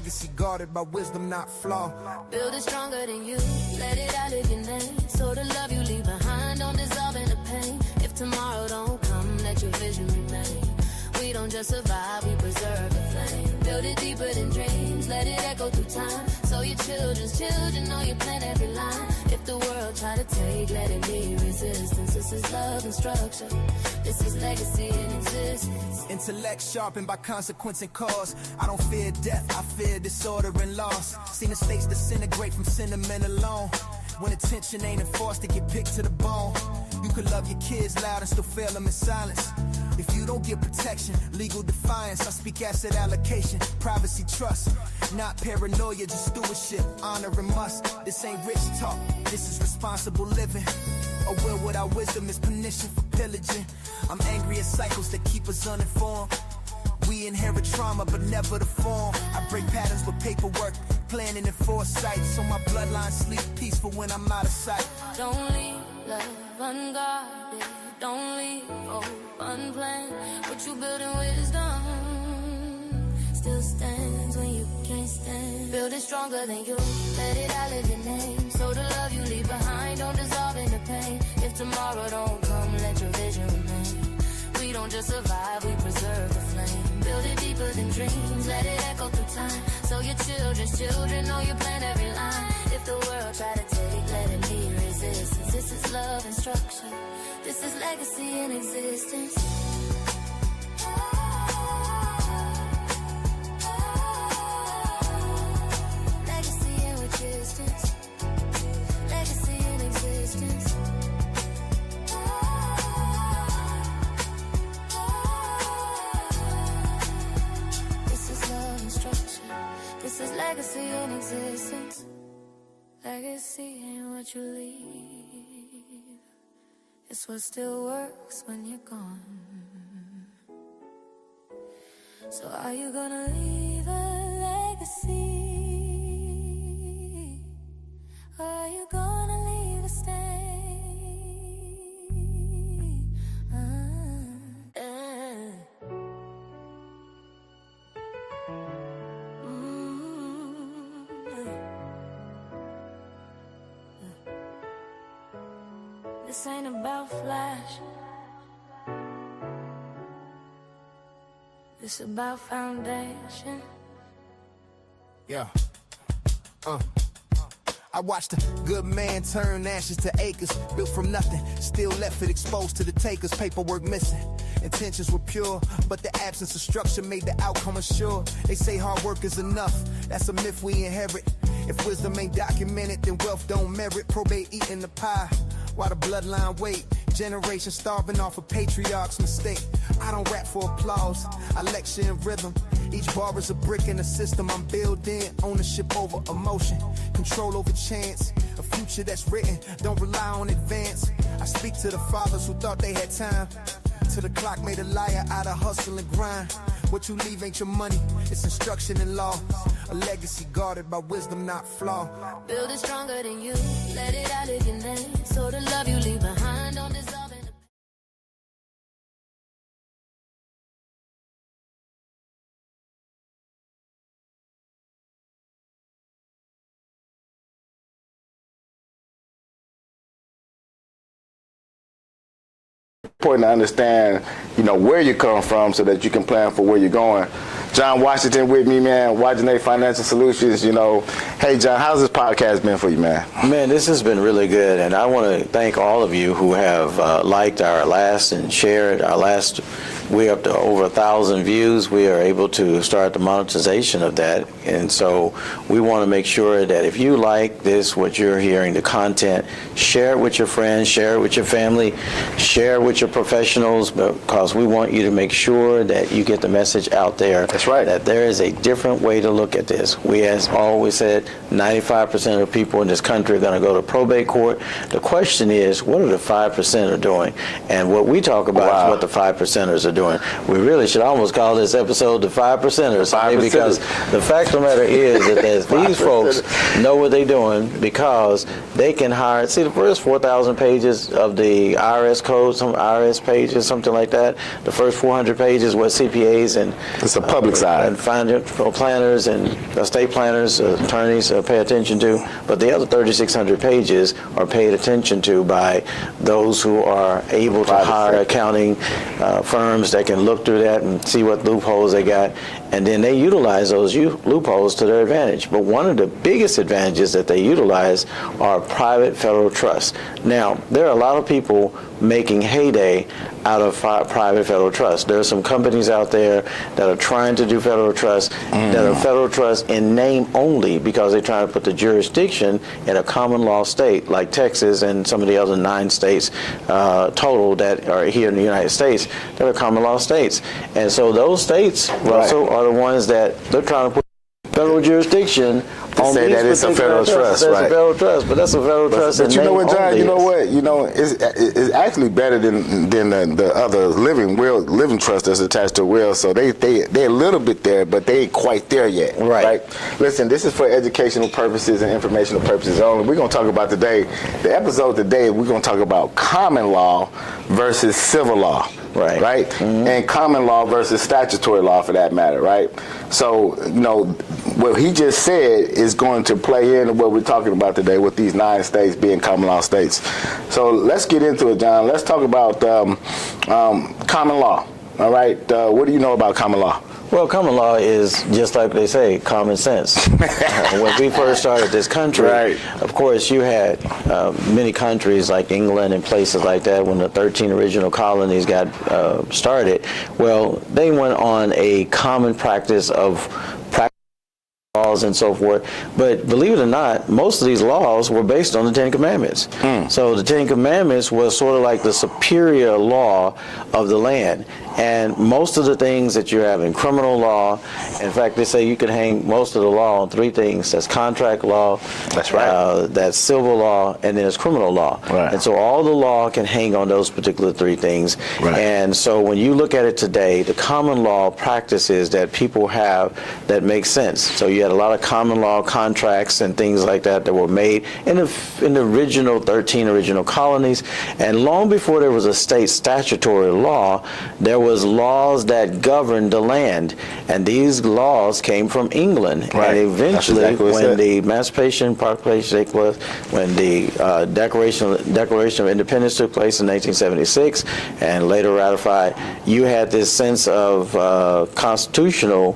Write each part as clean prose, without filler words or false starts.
legacy guarded by wisdom, not flaw. Build it stronger than you, let it outlive your name. So the love you leave behind don't dissolve in the pain. If tomorrow don't come, let your vision remain. We don't just survive, we preserve the flame. Build it deeper than dreams, let it echo through time. So your children's children know you plant every line. If the world try to take, let it be resistance. This is love and structure, this is legacy in existence. Intellect sharpened by consequence and cause. I don't fear death, I fear disorder and loss. Seen the states disintegrate from sentiment alone. When attention ain't enforced, it get picked to the bone. You could love your kids loud and still fail them in silence. If you don't get protection, legal defiance, I speak asset allocation, privacy trust. Not paranoia, just stewardship, honor and must. This ain't rich talk, this is responsible living. A will without wisdom is permission for pillaging. I'm angry at cycles that keep us uninformed. We inherit trauma, but never the form. I break patterns with paperwork, planning and foresight. So my bloodline sleep peaceful when I'm out of sight. Don't leave love unguarded, don't leave hope unplanned. What you build in wisdom still stands when you can't stand. Build it stronger than you, let it outlive your name. So the love you leave behind don't dissolve in the pain. If tomorrow don't come, let your vision remain. We don't just survive, we preserve the flame. Build it deeper than dreams, let it echo through time. So your children's children know you plant every line. If the world try to take, let it be resistance. This is love and structure, this is legacy in existence. Legacy in existence, legacy in existence. This is legacy in existence. Legacy ain't what you leave, it's what still works when you're gone. So are you gonna leave a legacy? Or are you gonna leave a stain? This ain't about flash, this about foundation. Yeah. I watched a good man turn ashes to acres, built from nothing, still left it exposed to the takers, paperwork missing. Intentions were pure, but the absence of structure made the outcome assured. They say hard work is enough, that's a myth we inherit. If wisdom ain't documented, then wealth don't merit. Probate eating the pie, while the bloodline wait. Generations starving off a patriarch's mistake. I don't rap for applause, I lecture in rhythm. Each bar is a brick in the system I'm building. Ownership over emotion, control over chance. A future that's written, don't rely on advance. I speak to the fathers who thought they had time, till the clock made a liar out of hustle and grind. What you leave ain't your money, it's instruction and law. A legacy guarded by wisdom, not flaw. Build it stronger than you, let it outlive your name. So the love you leave behind don't dissolve in the important to understand, where you come from so that you can plan for where you're going. John Washington with me, man, Washington Financial Solutions. Hey, John, how's this podcast been for you, man? Man, this has been really good, and I want to thank all of you who have liked our last and shared our last. We're up to over 1,000 views. We are able to start the monetization of that, and so we want to make sure that if you like this, what you're hearing, the content, share it with your friends, share it with your family, share it with your professionals, because we want you to make sure that you get the message out there. That's right. That there is a different way to look at this. We, as always said, 95% of people in this country are going to go to probate court. The question is, what are the 5% are doing? And what we talk about is what the 5%ers are doing. doing. We really should almost call this episode the 5% or something, because the fact of the matter is that these folks know what they're doing, because they can hire. See, the first 4,000 pages of the IRS code, some IRS pages, something like that. The first 400 pages what CPAs and it's the public side and financial planners and estate planners, attorneys pay attention to. But the other 3,600 pages are paid attention to by those who are able to hire accounting firms that can look through that and see what loopholes they got, and then they utilize those loopholes to their advantage. But one of the biggest advantages that they utilize are private federal trusts. Now, there are a lot of people making heyday out of private federal trusts. There are some companies out there that are trying to do federal trusts that are federal trusts in name only, because they're trying to put the jurisdiction in a common law state like Texas and some of the other 9 states total that are here in the United States that are common law states. And so those states, Russell, are the ones that they're trying to put federal jurisdiction on. Say that it's a federal trust, right? That's a federal trust, but that's a federal trust. But you know what, John? You know only. what? You know, it's actually better than the other living trust that's attached to will. So they're a little bit there, but they ain't quite there yet. Right. Listen, this is for educational purposes and informational purposes only. We're gonna talk about today. The episode today, we're gonna talk about common law versus civil law. Right. Mm-hmm. And common law versus statutory law, for that matter. Right. So, you know, what he just said is going to play into what we're talking about today, with these 9 states being common law states. So let's get into it, John. Let's talk about common law. All right. What do you know about common law? Well, common law is, just like they say, common sense. When we first started this country, of course, you had many countries like England and places like that, when the 13 original colonies got started. Well, they went on a common practice of laws and so forth. But believe it or not, most of these laws were based on the 10 Commandments. So the 10 Commandments was sort of like the superior law of the land. And most of the things that you have in criminal law, in fact, they say you can hang most of the law on 3 things. That's contract law, that's right, that's civil law, and then it's criminal law. And so all the law can hang on those particular 3 things. And so when you look at it today, the common law practices that people have that make sense. So you had a lot of common law contracts and things like that that were made in the original 13 original colonies. And long before there was a state statutory law, there was laws that governed the land, and these laws came from England. And eventually, when the Emancipation Proclamation, when the Declaration of Independence took place in 1876 and later ratified, you had this sense of constitutional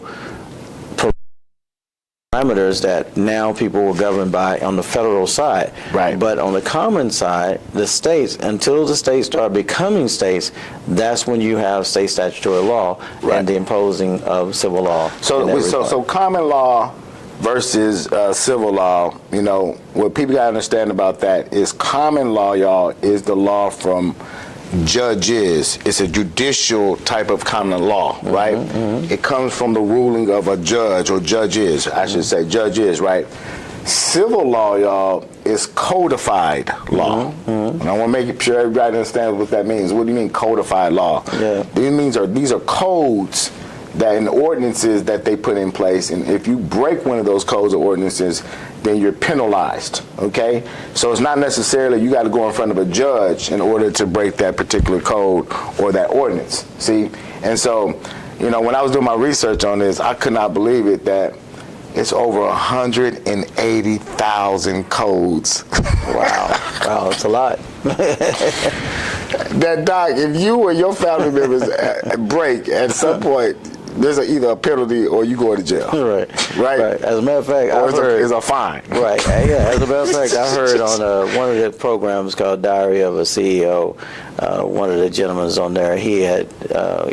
parameters that now people were governed by on the federal side. But on the common side, the states, until the states start becoming states, that's when you have state statutory law and the imposing of civil law. So common law versus civil law, you know, what people got to understand about that is common law, y'all, is the law from judges. It's a judicial type of common law, right? It comes from the ruling of a judge, or judges, I should say, judges, right? Civil law, y'all, is codified law. And I want to make sure everybody understands what that means. What do you mean codified law? These are codes that, and ordinances that they put in place, and if you break one of those codes or ordinances, then you're penalized, okay? So it's not necessarily you got to go in front of a judge in order to break that particular code or that ordinance, see? And so, you know, when I was doing my research on this, I could not believe it that it's over 180,000 codes. Wow, it's a lot. That, Doc, if you or your family members break at some point, there's either a penalty or you go to jail. Right. As a matter of fact, I heard it's a fine. As a matter of fact, I heard on one of the programs called Diary of a CEO, one of the gentlemen on there, he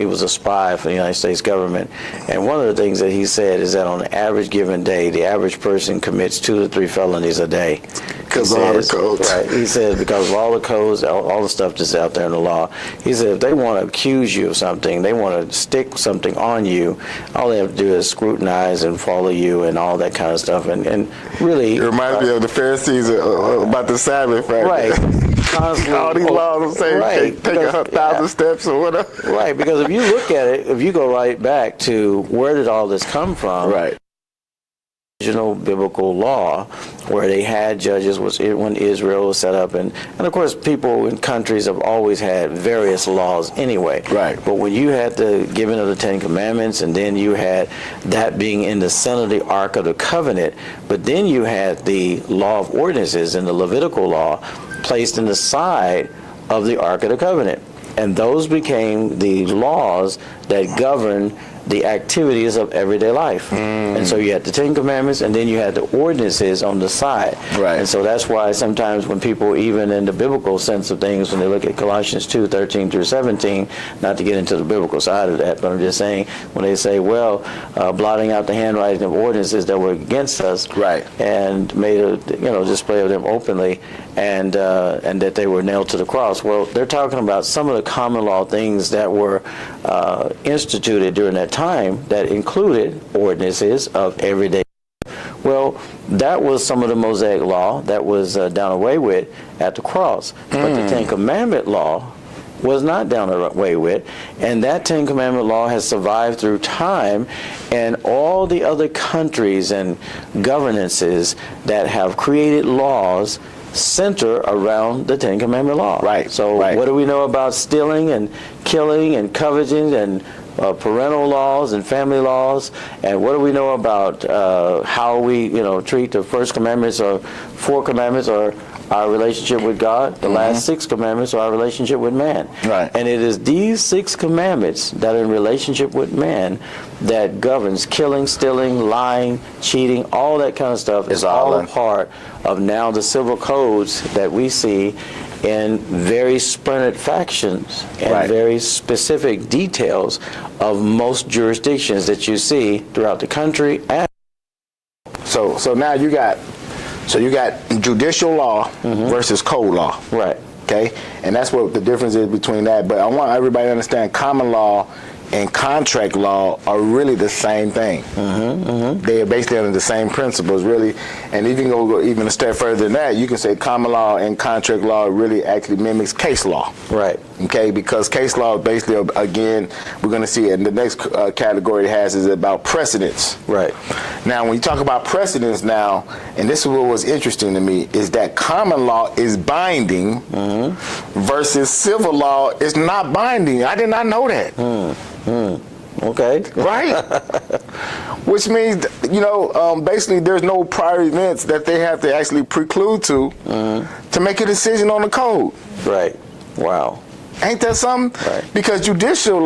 was a spy for the United States government, and one of the things that he said is that on an average given day, the average person commits 2 to 3 felonies a day. Because of all the codes. He said because of all the codes, all the stuff that's out there in the law. He said if they want to accuse you of something, they want to stick something on you, you. All they have to do is scrutinize and follow you and all that kind of stuff. And really... It reminds me of the Pharisees about the Sabbath, right? Right. Constantly, all these laws say right, take 1,000 steps or whatever. Right, because if you look at it, if you go right back to where did all this come from? Right. Original biblical law, where they had judges, was when Israel was set up, and of course people in countries have always had various laws anyway. Right. But when you had the giving of the Ten Commandments, and then you had that being in the center of the Ark of the Covenant, but then you had the law of ordinances in the Levitical law placed in the side of the Ark of the Covenant, and those became the laws that govern the activities of everyday life. And so you had the Ten Commandments, and then you had the ordinances on the side. Right. And so that's why sometimes when people, even in the biblical sense of things, when they look at Colossians 2:13 through 17, not to get into the biblical side of that, but I'm just saying, when they say, well, blotting out the handwriting of ordinances that were against us, right, and made a display of them openly, and that they were nailed to the cross. Well, they're talking about some of the common law things that were instituted during that time that included ordinances of everyday. Well, that was some of the Mosaic law that was done away with at the cross. But the Ten Commandment law was not done away with, and that Ten Commandment law has survived through time, and all the other countries and governances that have created laws center around the Ten Commandment law. Right. So what do we know about stealing and killing and coveting and parental laws and family laws? And what do we know about how we treat the first commandments or 4 commandments, or our relationship with God? The last 6 commandments are our relationship with man. Right. And it is these 6 commandments that are in relationship with man that governs killing, stealing, lying, cheating, all that kind of stuff is all a part of now the civil codes that we see in very splintered factions and very specific details of most jurisdictions that you see throughout the country. And so now you got judicial law versus code law. Right. Okay? And that's what the difference is between that. But I want everybody to understand common law and contract law are really the same thing. They are basically under the same principles, really. And if you can go even a step further than that, you can say common law and contract law really actually mimics case law. Right. Okay, because case law basically, again, we're going to see it in the next category it has is about precedents. Right. Now, when you talk about precedents now, and this is what was interesting to me, is that common law is binding versus civil law is not binding. I did not know that. Okay. Right. Which means, basically there's no prior events that they have to actually preclude to make a decision on the code. Right. Wow. Ain't that something? Right. Because judicial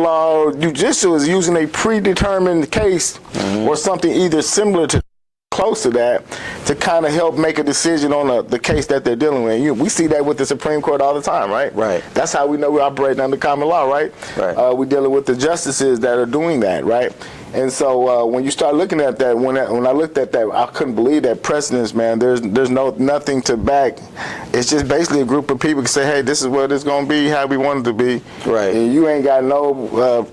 is using a predetermined case or something either similar to close to that to kind of help make a decision on the case that they're dealing with. We see that with the Supreme Court all the time, right? Right. That's how we know we're operating under common law, right? Right. We're dealing with the justices that are doing that, right? And so when you start looking at that, when I looked at that, I couldn't believe that precedence, man. There's nothing to back. It's just basically a group of people can say, hey, this is what it's going to be, how we want it to be. Right. And you ain't got no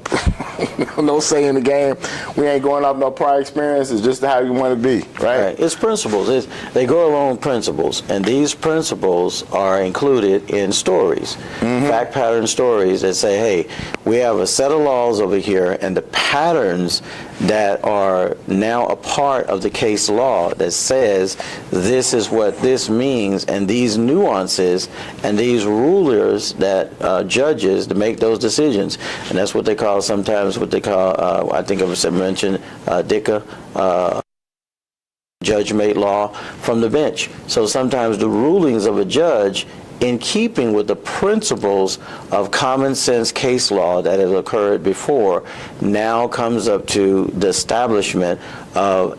no say in the game. We ain't going off no prior experience. It's just how you want to be, right? It's principles. They go along principles, and these principles are included in stories, fact pattern stories that say, hey, we have a set of laws over here, and the patterns that are now a part of the case law that says this is what this means, and these nuances and these rulers that judges to make those decisions. And that's what they call sometimes what they call, I think I mentioned DICA, judge-made law from the bench. So sometimes the rulings of a judge, in keeping with the principles of common sense case law that has occurred before, now comes up to the establishment of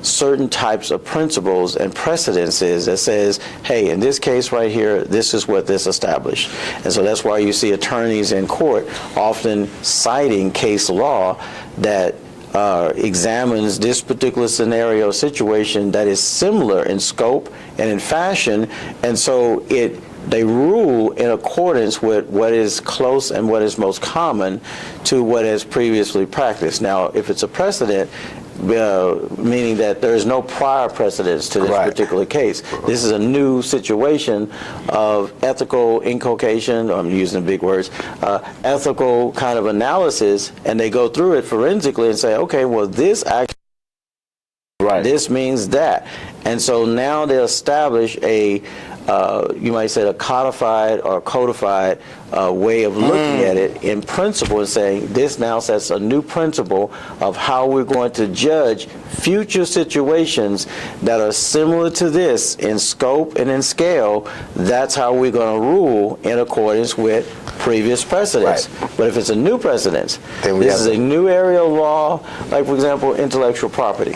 certain types of principles and precedences that says, hey, in this case right here, this is what this established. And so that's why you see attorneys in court often citing case law that examines this particular scenario situation that is similar in scope and in fashion, and so it they rule in accordance with what is close and what is most common to what has previously practiced. Now, if it's a precedent, meaning that there is no prior precedence to this particular case. This is a new situation of ethical inculcation, I'm using big words, ethical kind of analysis, and they go through it forensically and say, okay, well, this actually, this means that. And so now they establish a, you might say, a codified or codified way of looking at it in principle and saying this now sets a new principle of how we're going to judge future situations that are similar to this in scope and in scale. That's how we're going to rule in accordance with previous precedents. But if it's a new precedent, this is a new area of law, like, for example, intellectual property.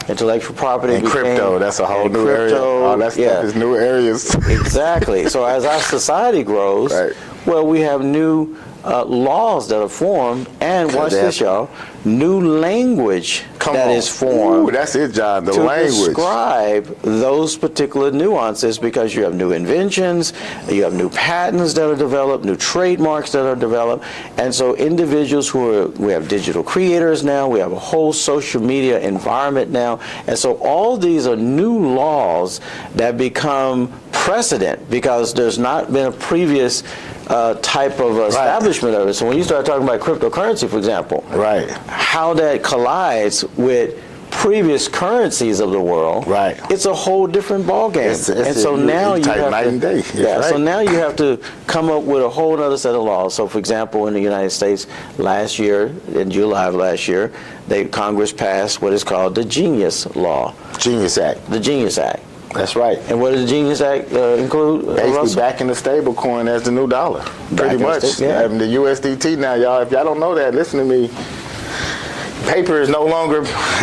Intellectual property. And crypto, that's a whole new area. All that stuff is new areas. Exactly. So as our society grows, well, we have new laws that are formed, and watch this, y'all, new language that is formed. Ooh, that's it, John, the to language. Describe those particular nuances, because you have new inventions, you have new patents that are developed, new trademarks that are developed, and so individuals we have digital creators now, we have a whole social media environment now, and so all these are new laws that become precedent because there's not been a previous type of establishment of it. So when you start talking about cryptocurrency, for example, how that collides with previous currencies of the world, it's a whole different ballgame. And so now you have to, so now you have to come up with a whole other set of laws. So, for example, in the United States, last year, in July of last year, Congress passed what is called the Genius Law. Genius Act. The Genius Act. That's right. And what does the Genius Act include? Basically backing the stable coin as the new dollar. Pretty much. And the USDT now, y'all, if y'all don't know that, listen to me. Paper is no longer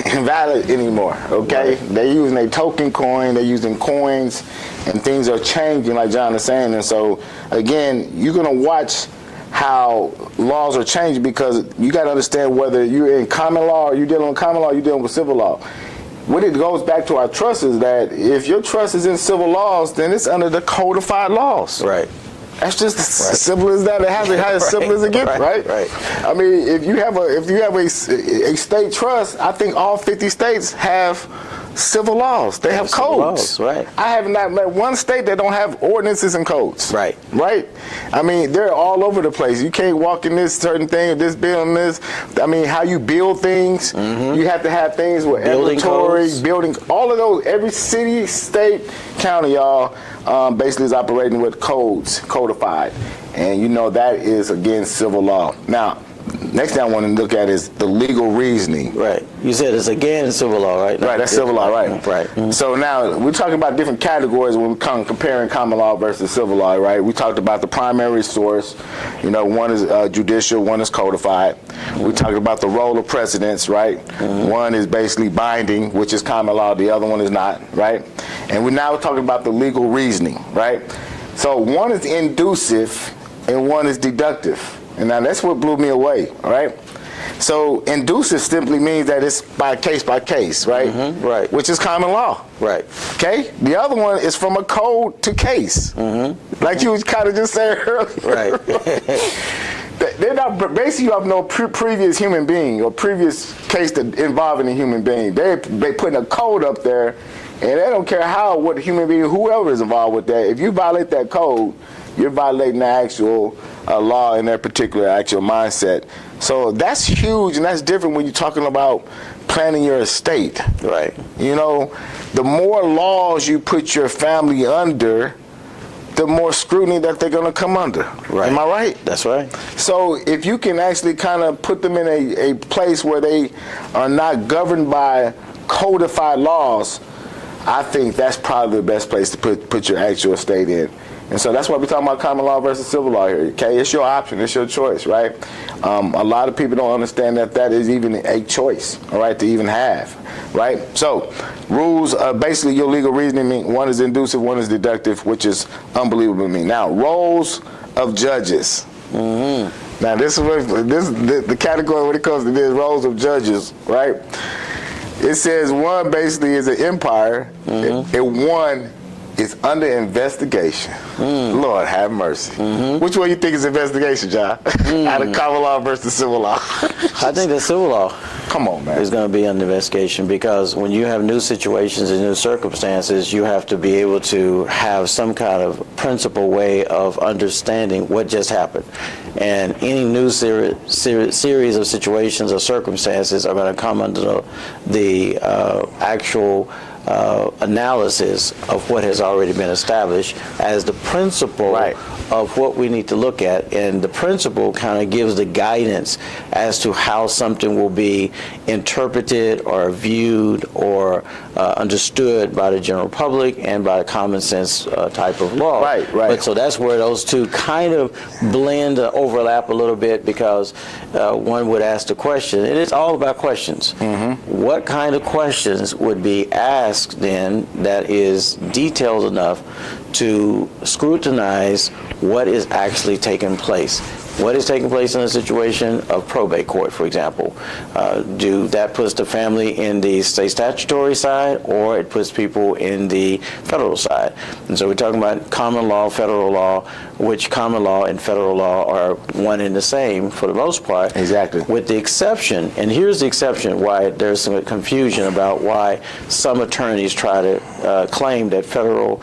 invalid anymore, okay? They're using a token coin, they're using coins, and things are changing, like John is saying. And so, again, you're going to watch how laws are changing, because you got to understand whether you're in common law or you're dealing with common law or you're dealing with civil law. When it goes back to our trust is that if your trust is in civil laws, then it's under the codified laws. That's just as simple as that. It has to be as simple as it gets, right? I mean, if you have a state trust, I think all 50 states have civil laws. They have codes. I have not met one state that don't have ordinances and codes. I mean, they're all over the place. You can't walk in this certain thing or this building this. I mean, how you build things, you have to have things with building, all of those. Every city, state, county, y'all, basically is operating with codes, codified. And you know that is, again, civil law. Now, next thing I want to look at is the legal reasoning. You said it's again civil law, right? That's civil law, So now we're talking about different categories when we're comparing common law versus civil law, right? We talked about the primary source. You know, one is judicial, one is codified. We talked about the role of precedents, right? One is basically binding, which is common law. The other one is not, right? And we're now talking about the legal reasoning, right? So one is inducive and one is deductive. And now that's what blew me away, right? So inducive simply means that it's by case, right? Which is common law. Okay? The other one is from a code to case. Like you was kind of just saying earlier. They're not basically, you have no previous human being or previous case that involving a human being. They putting a code up there, and they don't care what human being, whoever is involved with that. If you violate that code, you're violating the actual law in that particular actual mindset. So that's huge, and that's different when you're talking about planning your estate. You know, the more laws you put your family under, the more scrutiny that they're going to come under. Am I right? That's right. So if you can actually kind of put them in a place where they are not governed by codified laws, I think that's probably the best place to put your actual estate in. And so that's why we're talking about common law versus civil law here, okay? It's your option, it's your choice, right? A lot of people don't understand that is even a choice, all right, to even have, right? So rules, basically your legal reasoning mean one is inducive, one is deductive, which is unbelievable to me. Now, roles of judges. Now, this is the category when it comes to this, roles of judges, right? It says one basically is an empire, and one is under investigation. Lord have mercy. Which one you think is investigation, John? Out of common law versus civil law? I think the civil law Come on, man. is going to be under investigation, because when you have new situations and new circumstances, you have to be able to have some kind of principled way of understanding what just happened. And any new series of situations or circumstances are going to come under the actual analysis of what has already been established as the principle of what we need to look at. And the principle kind of gives the guidance as to how something will be interpreted or viewed or understood by the general public and by the common sense type of law. Right. But so that's where those two kind of blend or overlap a little bit, because one would ask the question, and it's all about questions. What kind of questions would be asked then that is detailed enough to scrutinize what is actually taking place? What is taking place in a situation of probate court, for example? That puts the family in the state statutory side, or it puts people in the federal side? And so we're talking about common law, federal law, which common law and federal law are one and the same for the most part. Exactly. With the exception, and here's the exception why there's some confusion about why some attorneys try to claim that federal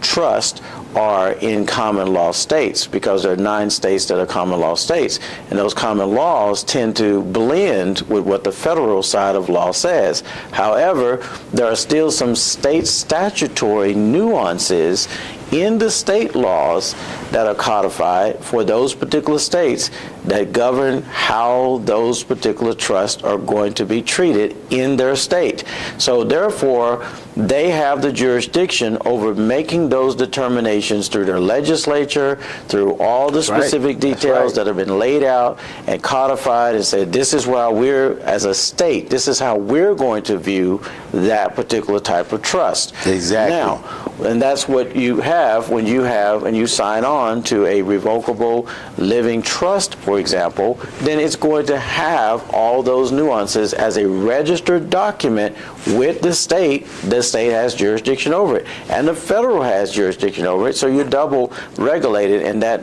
trust are in common law states, because there are 9 states that are common law states, and those common laws tend to blend with what the federal side of law says. However, there are still some state statutory nuances in the state laws that are codified for those particular states that govern how those particular trusts are going to be treated in their state. So therefore, they have the jurisdiction over making those determinations through their legislature, through all the specific details that have been laid out and codified, and said, this is why we're, as a state, this is how we're going to view that particular type of trust. Exactly. Now, and that's what you have when you have and you sign on to a revocable living trust, for example. Then it's going to have all those nuances as a registered document with the state. The state has jurisdiction over it, and the federal has jurisdiction over it. So you're double regulated in that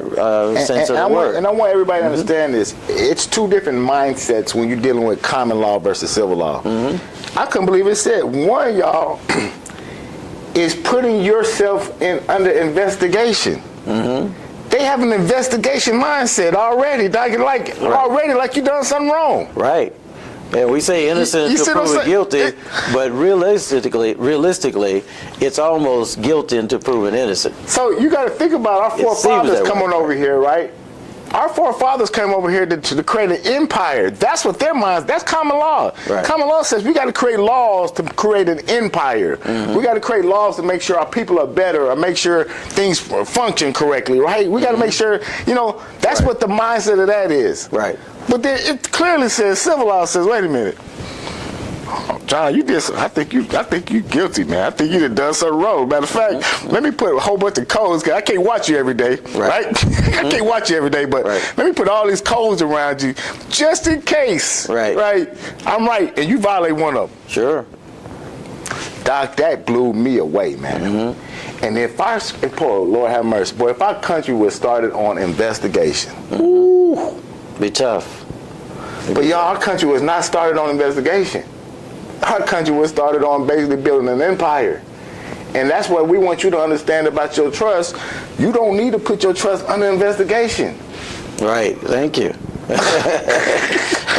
sense of the word. And I want everybody to understand this. It's two different mindsets when you're dealing with common law versus civil law. I couldn't believe it said one of y'all is putting yourself under investigation. They have an investigation mindset already, like you done something wrong. Right. And we say innocent until proven guilty, but realistically, it's almost guilty until proven innocent. So you got to think about our forefathers coming over here, right? Our forefathers came over here to create an empire. That's what their minds, that's common law. Right. Common law says we got to create laws to create an empire. We got to create laws to make sure our people are better, or make sure things function correctly, right? We got to make sure, that's what the mindset of that is. Right. But then it clearly says, civil law says, wait a minute. John, you did. I think you guilty, man. I think you done something wrong. Matter of fact, let me put a whole bunch of codes. Cause I can't watch you every day, right? I can't watch you every day, but let me put all these codes around you, just in case. Right. I'm right, and you violate one of them. Sure. Doc, that blew me away, man. And poor Lord have mercy, boy, if our country was started on investigation, ooh, be tough. But y'all, our country was not started on investigation. Our country was started on basically building an empire. And that's what we want you to understand about your trust. You don't need to put your trust under investigation. Right. Thank you. And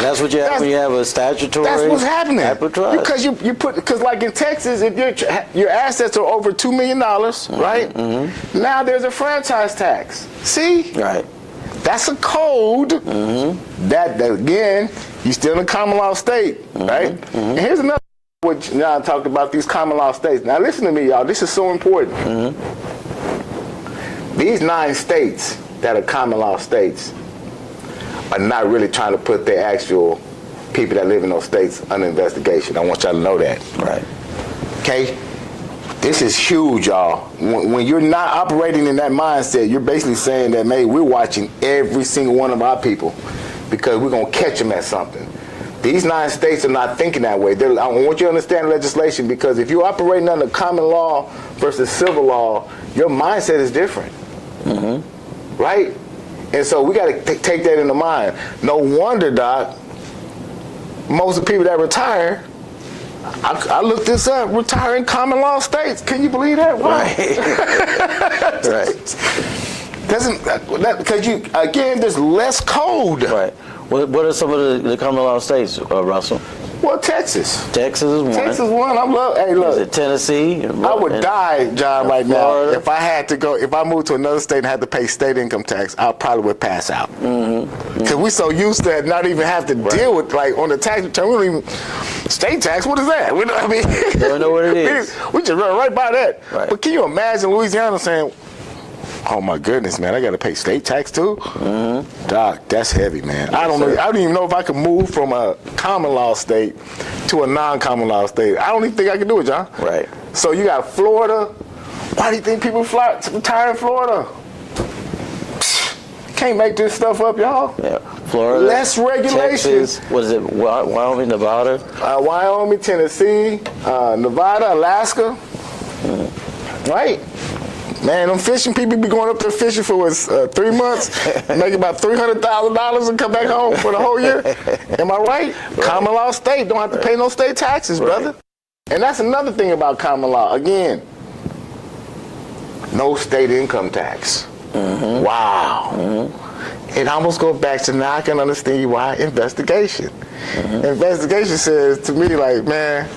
that's what you have when you have a statutory. That's what's happening. Type of trust. Because like in Texas, if your assets are over $2 million, right? Now there's a franchise tax. See? Right. That's a code that again, you're still in a common law state, right? And here's another what John talked about, these common law states. Now listen to me, y'all. This is so important. These 9 states that are common law states are not really trying to put their actual people that live in those states under investigation. I want y'all to know that. Right. Okay? This is huge, y'all. When you're not operating in that mindset, you're basically saying that, we're watching every single one of our people because we're going to catch them at something. These 9 states are not thinking that way. I want you to understand legislation, because if you're operating under common law versus civil law, your mindset is different. Right? And so we got to take that into mind. No wonder, Doc, most of the people that retire, I looked this up, retire in common law states. Can you believe that? Wow. Right. Right. Because there's less code. Right. What are some of the common law states, Russell? Well, Texas. Texas is one. Texas is one. Hey, look. Is it Tennessee? I would die, John, right Florida. now. If I had to go, if I moved to another state and had to pay state income tax, I probably would pass out. Because we're so used to not even have to deal with, like, on the tax return, we don't even, state tax, what is that? We don't know what it is. We just run right by that. Right. But can you imagine Louisiana saying, oh my goodness, man, I got to pay state tax too? Doc, that's heavy, man. I don't even know if I could move from a common law state to a non-common law state. I don't even think I can do it, John. Right. So you got Florida. Why do you think people retire in Florida? Can't make this stuff up, y'all. Yeah. Florida. Less regulations. Texas, was it Wyoming, Nevada? Wyoming, Tennessee, Nevada, Alaska. Right. Man, them fishing people be going up there fishing for 3 months, make about $300,000 and come back home for the whole year. Am I right? Common law state, don't have to pay no state taxes, brother. And that's another thing about common law. Again, no state income tax. Wow. It almost goes back to now I can understand why investigation. Investigation says to me, like, man,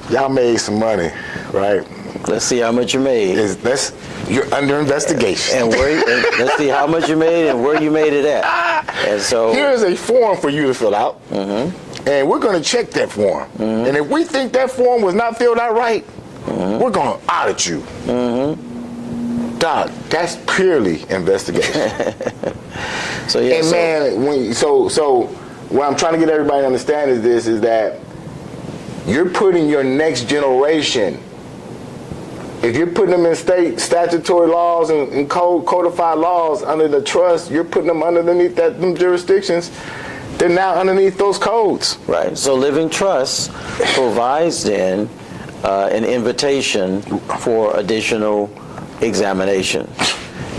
y'all made some money, right? Let's see how much you made. You're under investigation. And let's see how much you made and where you made it at. And so here's a form for you to fill out, and we're going to check that form. And if we think that form was not filled out right, we're going to audit you. Doc, that's purely investigation. So yeah. And man, so what I'm trying to get everybody to understand is that you're putting your next generation. If you're putting them in state statutory laws and codified laws under the trust, you're putting them underneath them jurisdictions. They're now underneath those codes. Right. So Living Trust provides then an invitation for additional examination.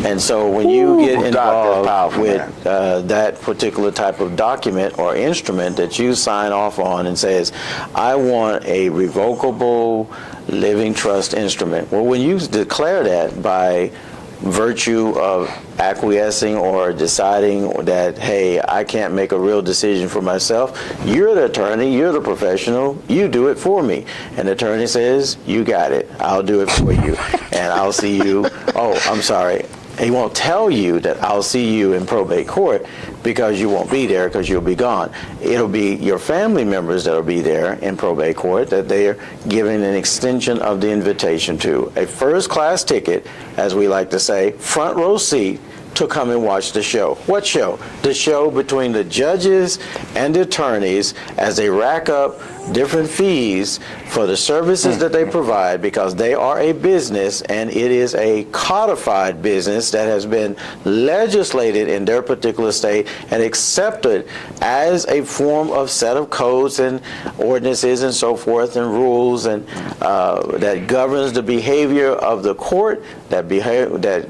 And so when you get involved with that particular type of document or instrument that you sign off on and says, I want a revocable living trust instrument. Well, when you declare that by virtue of acquiescing or deciding that, hey, I can't make a real decision for myself, you're the attorney, you're the professional, you do it for me. And the attorney says, you got it, I'll do it for you. And I'll see you, oh, I'm sorry. He won't tell you that I'll see you in probate court because you won't be there because you'll be gone. It'll be your family members that'll be there in probate court that they are giving an extension of the invitation to. A first-class ticket, as we like to say, front row seat to come and watch the show. What show? The show between the judges and the attorneys as they rack up different fees for the services that they provide, because they are a business and it is a codified business that has been legislated in their particular state and accepted as a form of set of codes and ordinances and so forth and rules and that governs the behavior of the court, that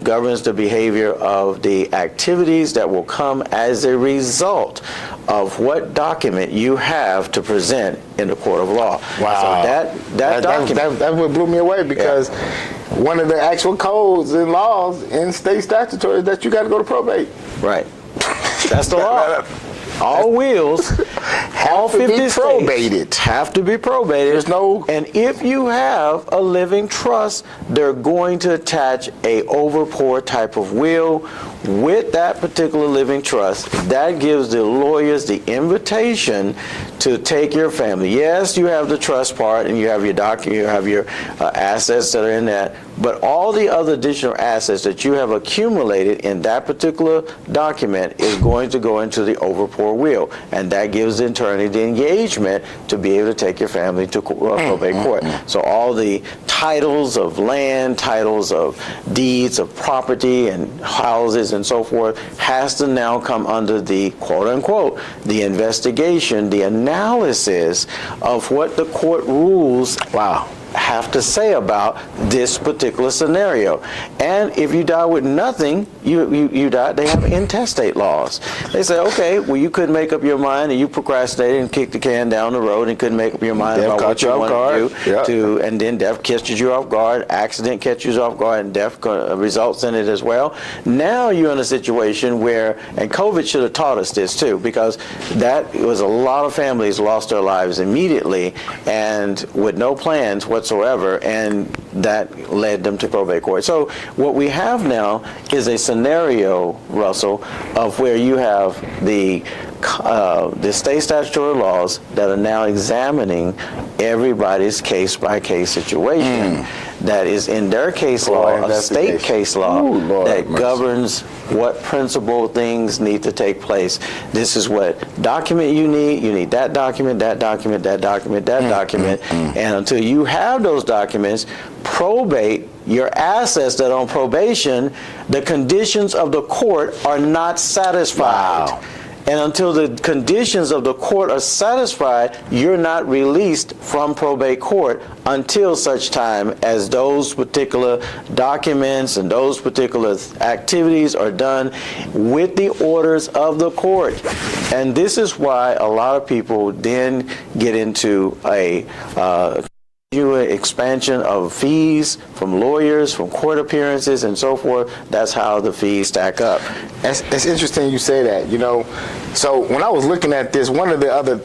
governs the behavior of the activities that will come as a result of what document you have to present in the court of law. Wow. So that document. That's what blew me away, because one of the actual codes and laws in state statutory is that you got to go to probate. Right. That's the law. All wills, all 50 states have to be probated. There's no. And if you have a living trust, they're going to attach a overpour type of will with that particular living trust. That gives the lawyers the invitation to take your family. Yes, you have the trust part and you have your document, you have your assets that are in that, but all the other additional assets that you have accumulated in that particular document is going to go into the overpour will, and that gives the attorney the engagement to be able to take your family to probate court. So all the titles of land, titles of deeds of property and houses and so forth has to now come under the quote unquote the investigation, the analysis of what the court rules have to say about this particular scenario. And if you die with nothing, you die. They have intestate laws. They say, okay, well, you couldn't make up your mind, and you procrastinated and kicked the can down the road and couldn't make up your mind about what you wanted to do. And then death catches you off guard, accident catches you off guard, and death results in it as well. Now you're in a situation where, and COVID should have taught us this too, because that was a lot of families lost their lives immediately and with no plans whatsoever, and that led them to probate court. So what we have now is a scenario, Russell, of where you have the state statutory laws that are now examining everybody's case-by-case situation that is in their case law, a state case law that governs what principal things need to take place. This is what document you need. You need that document, that document, that document, that document. And until you have those documents, probate your assets that are on probation, the conditions of the court are not satisfied. Wow. And until the conditions of the court are satisfied, you're not released from probate court until such time as those particular documents and those particular activities are done with the orders of the court. And this is why a lot of people then get into a expansion of fees from lawyers, from court appearances, and so forth. That's how the fees stack up. It's interesting you say that. You know, so when I was looking at this, one of the other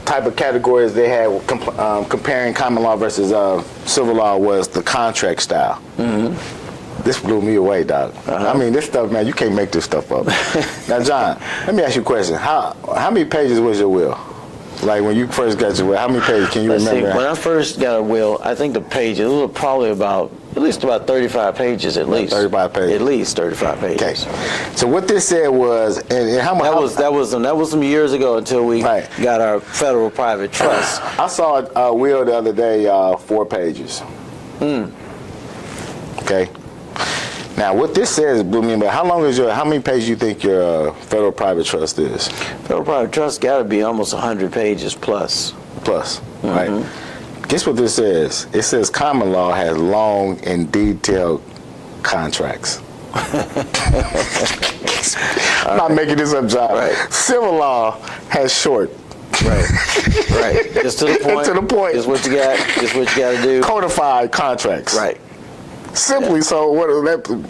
type of categories they had comparing common law versus civil law was the contract style. This blew me away, dog. I mean, this stuff, man, you can't make this stuff up. Now, John, let me ask you a question. How many pages was your will? Like when you first got your will, how many pages can you remember? When I first got a will, I think the pages, it was probably at least about 35 pages at least. 35 pages. At least 35 pages. Okay. So what this said was, and how much? That was some years ago until we got our federal private trust. I saw a will the other day, 4 pages. Okay. Now, what this says blew me away. How many pages do you think your federal private trust is? Federal private trust got to be almost 100 pages plus. Right? Guess what this says? It says common law has long and detailed contracts. I'm not making this up, John. Right. Civil law has short. Right. Just to the point. To the point. Is what you got to do. Codified contracts. Right. Simply so,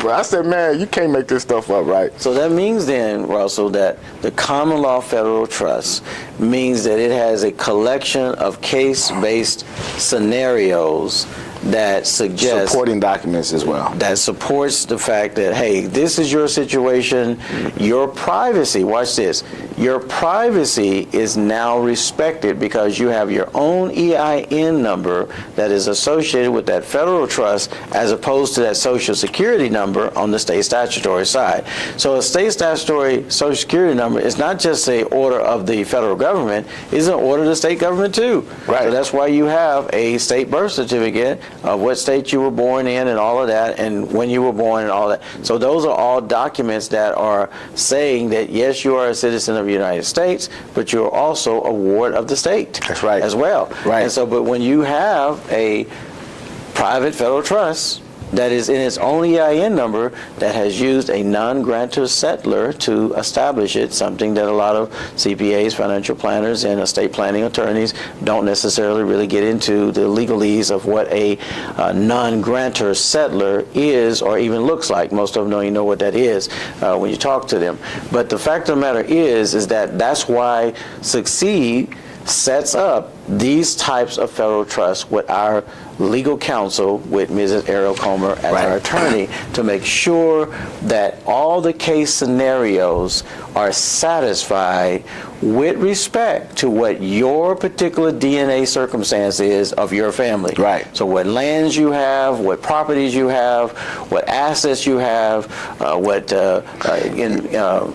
I said, man, you can't make this stuff up, right? So that means then, Russell, that the common law federal trust means that it has a collection of case-based scenarios that suggest supporting documents as well. That supports the fact that, hey, this is your situation, your privacy, watch this, your privacy is now respected because you have your own EIN number that is associated with that federal trust as opposed to that social security number on the state statutory side. So a state statutory social security number is not just an order of the federal government, it's an order of the state government too. Right. So that's why you have a state birth certificate of what state you were born in and all of that, and when you were born and all that. So those are all documents that are saying that, yes, you are a citizen of the United States, but you're also a ward of the state. That's right. As well. Right. And so, but when you have a private federal trust that is in its own EIN number that has used a non-grantor settler to establish it, something that a lot of CPAs, financial planners, and estate planning attorneys don't necessarily really get into the legalese of what a non-grantor settler is or even looks like. Most of them don't even know what that is when you talk to them. But the fact of the matter is that that's why Succeed sets up these types of federal trusts with our legal counsel, with Mrs. Ariel Comer as our attorney, to make sure that all the case scenarios are satisfied with respect to what your particular DNA circumstance is of your family. Right. So what lands you have, what properties you have, what assets you have, what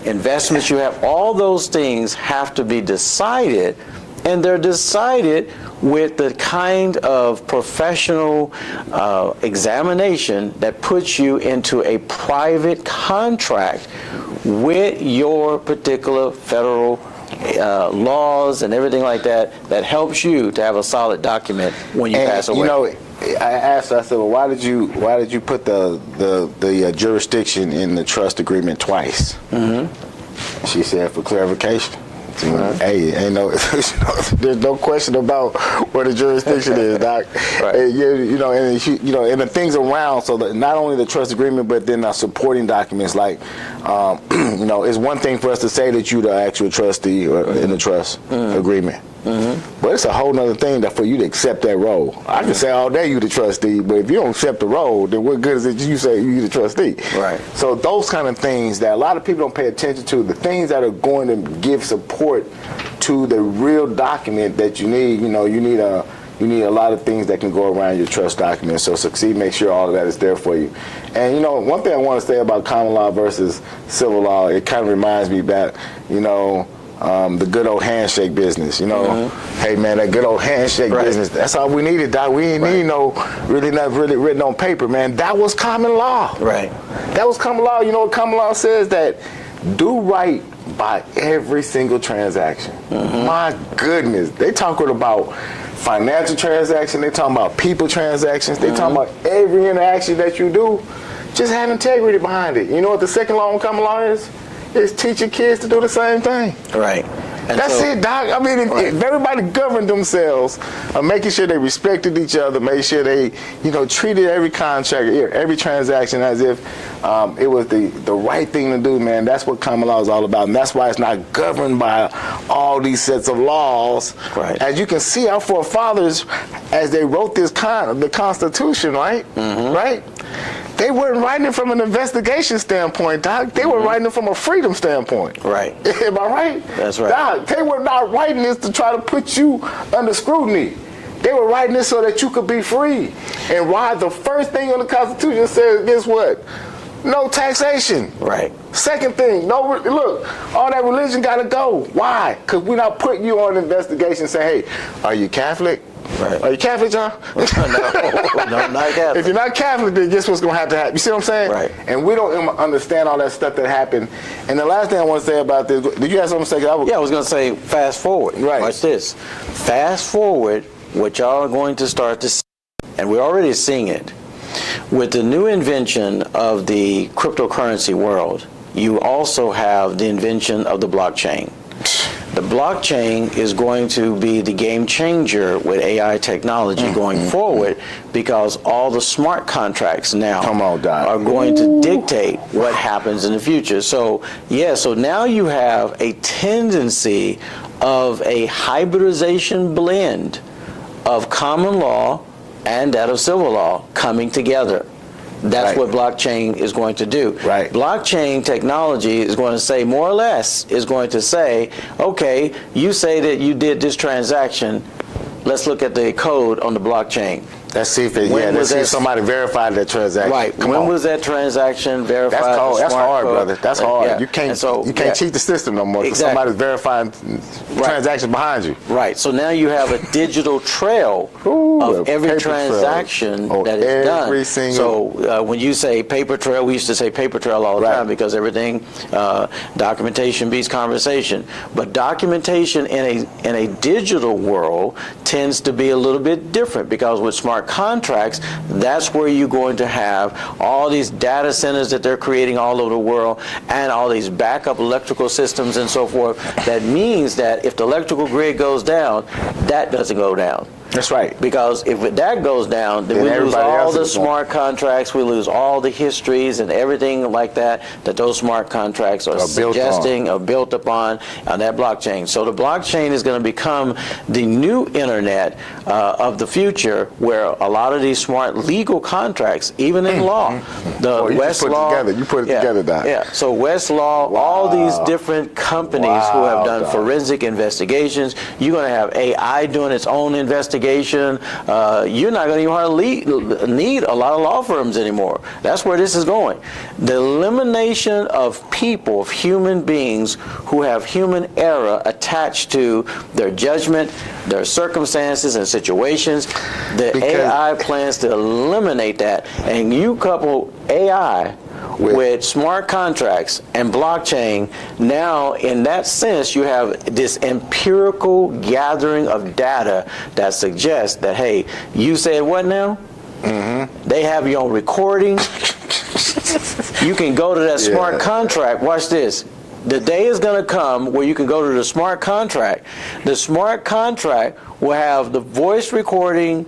investments you have, all those things have to be decided And they're decided with the kind of professional examination that puts you into a private contract with your particular federal laws and everything like that, that helps you to have a solid document when you pass away. You know, I asked her, I said, well, why did you put the jurisdiction in the trust agreement twice? Mm-hmm. She said, for clarification. Hey, ain't there's no question about where the jurisdiction is, Doc. Right. And the things around. So not only the trust agreement, but then supporting documents. Like, it's one thing for us to say that you're the actual trustee or in the trust agreement. Mm-hmm. But it's a whole nother thing that for you to accept that role. I can say all day you the trustee, but if you don't accept the role, then what good is it you say you the trustee? Right. So those kind of things that a lot of people don't pay attention to, the things that are going to give support to the real document that you need. You need a lot of things that can go around your trust document. So Succeed makes sure all of that is there for you. And one thing I want to say about common law versus civil law, it kind of reminds me back, the good old handshake business, Mm-hmm. Hey man, that good old handshake business, that's all we needed, Doc. We ain't need nothing really written on paper, man. That was common law. Right. That was common law. You know what common law says? That do right by every single transaction. Mm-hmm. My goodness. They talking about financial transactions, they talking about people transactions, they talking about every interaction that you do. Just have integrity behind it. You know what the second law in common law is? It's teaching kids to do the same thing. Right. And that's it, Doc. I mean, if everybody governed themselves, making sure they respected each other, made sure they, treated every contract, every transaction as if it was the right thing to do, man. That's what common law is all about. And that's why it's not governed by all these sets of laws. Right. As you can see, our forefathers, as they wrote the Constitution, right? Mm-hmm. Right? They weren't writing it from an investigation standpoint, Doc. They were writing it from a freedom standpoint. Right. Am I right? That's right. Doc, they were not writing this to try to put you under scrutiny. They were writing this so that you could be free. And why the first thing on the Constitution says, guess what? No taxation. Right. Second thing, look, all that religion got to go. Why? Because we're not putting you on investigation saying, hey, are you Catholic? Right. Are you Catholic, John? No, not Catholic. If you're not Catholic, then guess what's going to have to happen? You see what I'm saying? Right. And we don't understand all that stuff that happened. And the last thing I want to say about this, did you have something to say? I was going to say fast forward. Right. Watch this. Fast forward, what y'all are going to start to see, and we're already seeing it, with the new invention of the cryptocurrency world, you also have the invention of the blockchain. The blockchain is going to be the game changer with AI technology going forward, because all the smart contracts now are going to dictate what happens in the future. So now you have a tendency of a hybridization blend of common law and that of civil law coming together. That's what blockchain is going to do. Right. Blockchain technology is going to say, more or less, is going to say, okay, you say that you did this transaction. Let's look at the code on the blockchain. Let's see if somebody verified that transaction. Right. When was that transaction verified? That's cold. That's hard, brother. That's hard. Yeah. You can't cheat the system no more because somebody's verifying transactions behind you. Right. So now you have a digital trail of every transaction that is done. So when you say paper trail, we used to say paper trail all the time because everything, documentation beats conversation. But documentation in a digital world tends to be a little bit different, because with smart contracts, that's where you're going to have all these data centers that they're creating all over the world and all these backup electrical systems and so forth. That means that if the electrical grid goes down, that doesn't go down. That's right. Because if that goes down, then we lose all the smart contracts, we lose all the histories and everything like that those smart contracts are suggesting or built upon on that blockchain. So the blockchain is going to become the new internet of the future, where a lot of these smart legal contracts, even in law, the Westlaw. You put it together, Doc. Yeah. So Westlaw, all these different companies who have done forensic investigations, you're going to have AI doing its own investigation. litigation. You're not going to even hardly need a lot of law firms anymore. That's where this is going. The elimination of people, of human beings who have human error attached to their judgment, their circumstances and situations. The AI plans to eliminate that. And you couple AI with smart contracts and blockchain, now in that sense you have this empirical gathering of data that suggests that, hey, you said what now? They have you on recording. You can go to that smart contract. Watch this. The day is going to come where you can go to the smart contract. The smart contract will have the voice recording,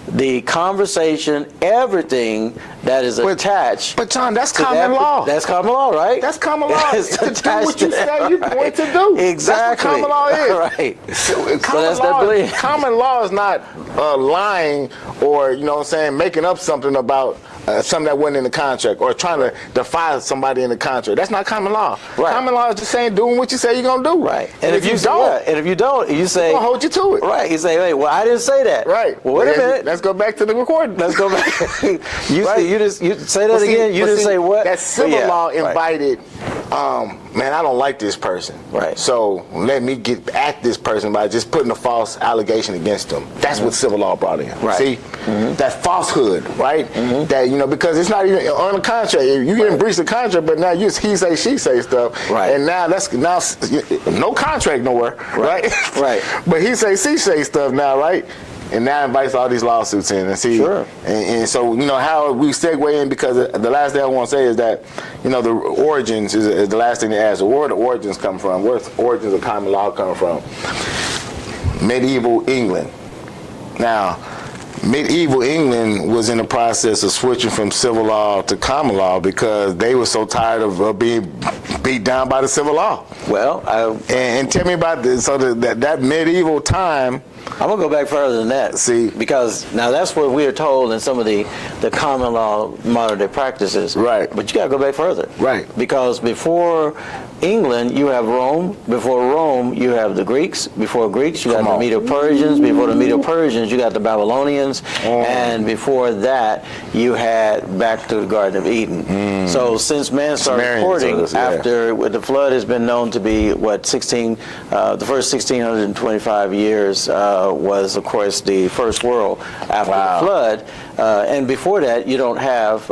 the conversation, everything that is attached. But John, that's common law. That's common law, right? That's common law. It's to do what you say you're going to do. Exactly. That's what common law is. Right. Common law is not lying or, you know what I'm saying, making up something about something that wasn't in the contract or trying to defy somebody in the contract. That's not common law. Right. Common law is just saying doing what you say you're going to do. Right. And if you don't, you say, I'm going to hold you to it. Right. You say, hey, well, I didn't say that. Right. Well, wait a minute. Let's go back to the recording. Let's go back. You say that again. You didn't say what? That civil law invited, man, I don't like this person. Right. So let me get at this person by just putting a false allegation against them. That's what civil law brought in. Right. See? That falsehood, right? That, you know, because it's not even on the contract. You didn't breach the contract, but now you he say, she say stuff. Right. And now no contract nowhere, right? Right. But he say, she say stuff now, right? And now invites all these lawsuits in and see. Sure. And so, you know, how we segue in, because the last thing I want to say is that, you know, the origins is the last thing to ask. Where the origins come from? Where the origins of common law come from? Medieval England. Now, medieval England was in the process of switching from civil law to common law because they were so tired of being beat down by the civil law. Well, and tell me about this. So that medieval time. I'm going to go back further than that. See, because now that's what we are told in some of the common law modern day practices. Right. But you got to go back further. Right. Because before England, you have Rome. Before Rome, you have the Greeks. Before Greeks, you got the Medo-Persians. Before the Medo-Persians, you got the Babylonians. And before that, you had back to the Garden of Eden. So since man started recording, after the flood has been known to be, the first 1,625 years was, of course, the first world after the flood. And before that, you don't have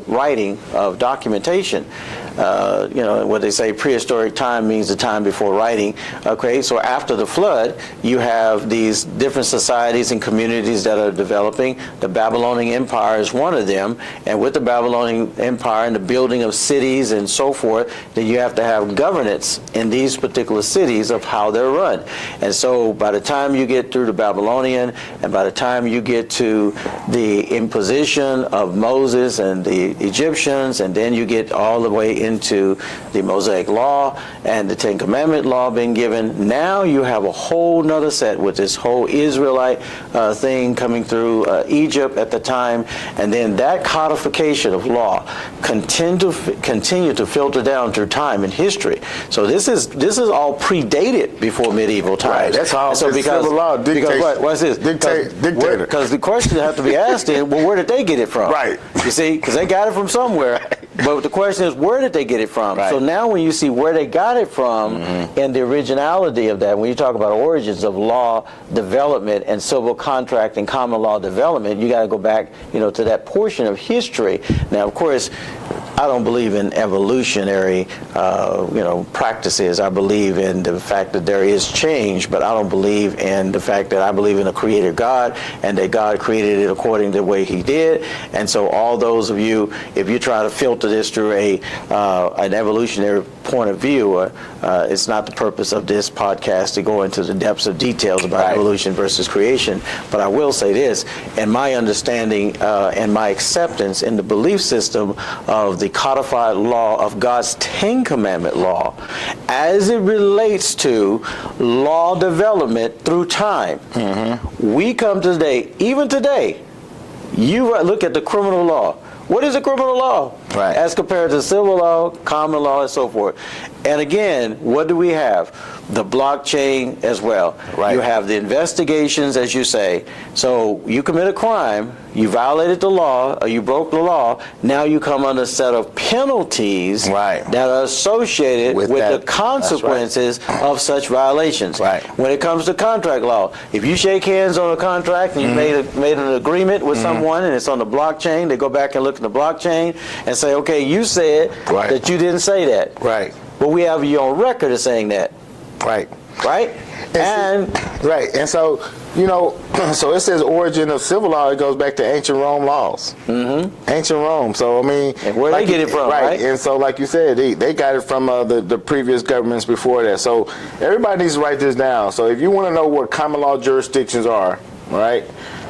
writing of documentation. You know, what they say, prehistoric time means the time before writing. Okay, so after the flood, you have these different societies and communities that are developing. The Babylonian Empire is one of them, and with the Babylonian Empire and the building of cities and so forth, then you have to have governance in these particular cities of how they're run. And so by the time you get through the Babylonian, and by the time you get to the imposition of Moses and the Egyptians, and then you get all the way into the Mosaic Law and the Ten Commandment law being given, now you have a whole nother set with this whole Israelite thing coming through Egypt at the time, and then that codification of law continue to filter down through time and history. So this is all predated before medieval times. Right, that's all. So because civil law dictates. What's this? Dictator. Because the question that have to be asked is, well, where did they get it from? Right. You see, because they got it from somewhere. But the question is, where did they get it from? Right. So now when you see where they got it from and the originality of that, when you talk about origins of law development and civil contract and common law development, you got to go back, you know, to that portion of history. Now, of course, I don't believe in evolutionary, practices. I believe in the fact that there is change, but I don't believe in the fact that I believe in a creator God and that God created it according to the way He did. And so, all those of you, if you try to filter this through an evolutionary point of view, it's not the purpose of this podcast to go into the depths of details about evolution versus creation. But I will say this: in my understanding and my acceptance in the belief system of the codified law of God's Ten Commandment law, as it relates to law development through time, we come to even today, you look at the criminal law. What is the criminal law? Right. as compared to civil law, common law, and so forth. And again, what do we have? The blockchain as well. Right. You have the investigations, as you say. So you commit a crime, you violated the law, or you broke the law, now you come under a set of penalties Right. that are associated With with that. the consequences of such violations. Right. When it comes to contract law, if you shake hands on a contract and you made an agreement with someone and it's on the blockchain, they go back and look at the blockchain and say, okay, you said Right. that you didn't say that. Right. But we have you on record as saying that. Right. Right? And Right. And so, you know, so it says origin of civil law, it goes back to ancient Rome laws. Mm-hmm. Ancient Rome. So, I mean. And where they get it from, right? And so, like you said, they got it from the previous governments before that. So, everybody needs to write this down. So, if you want to know what common law jurisdictions are, right?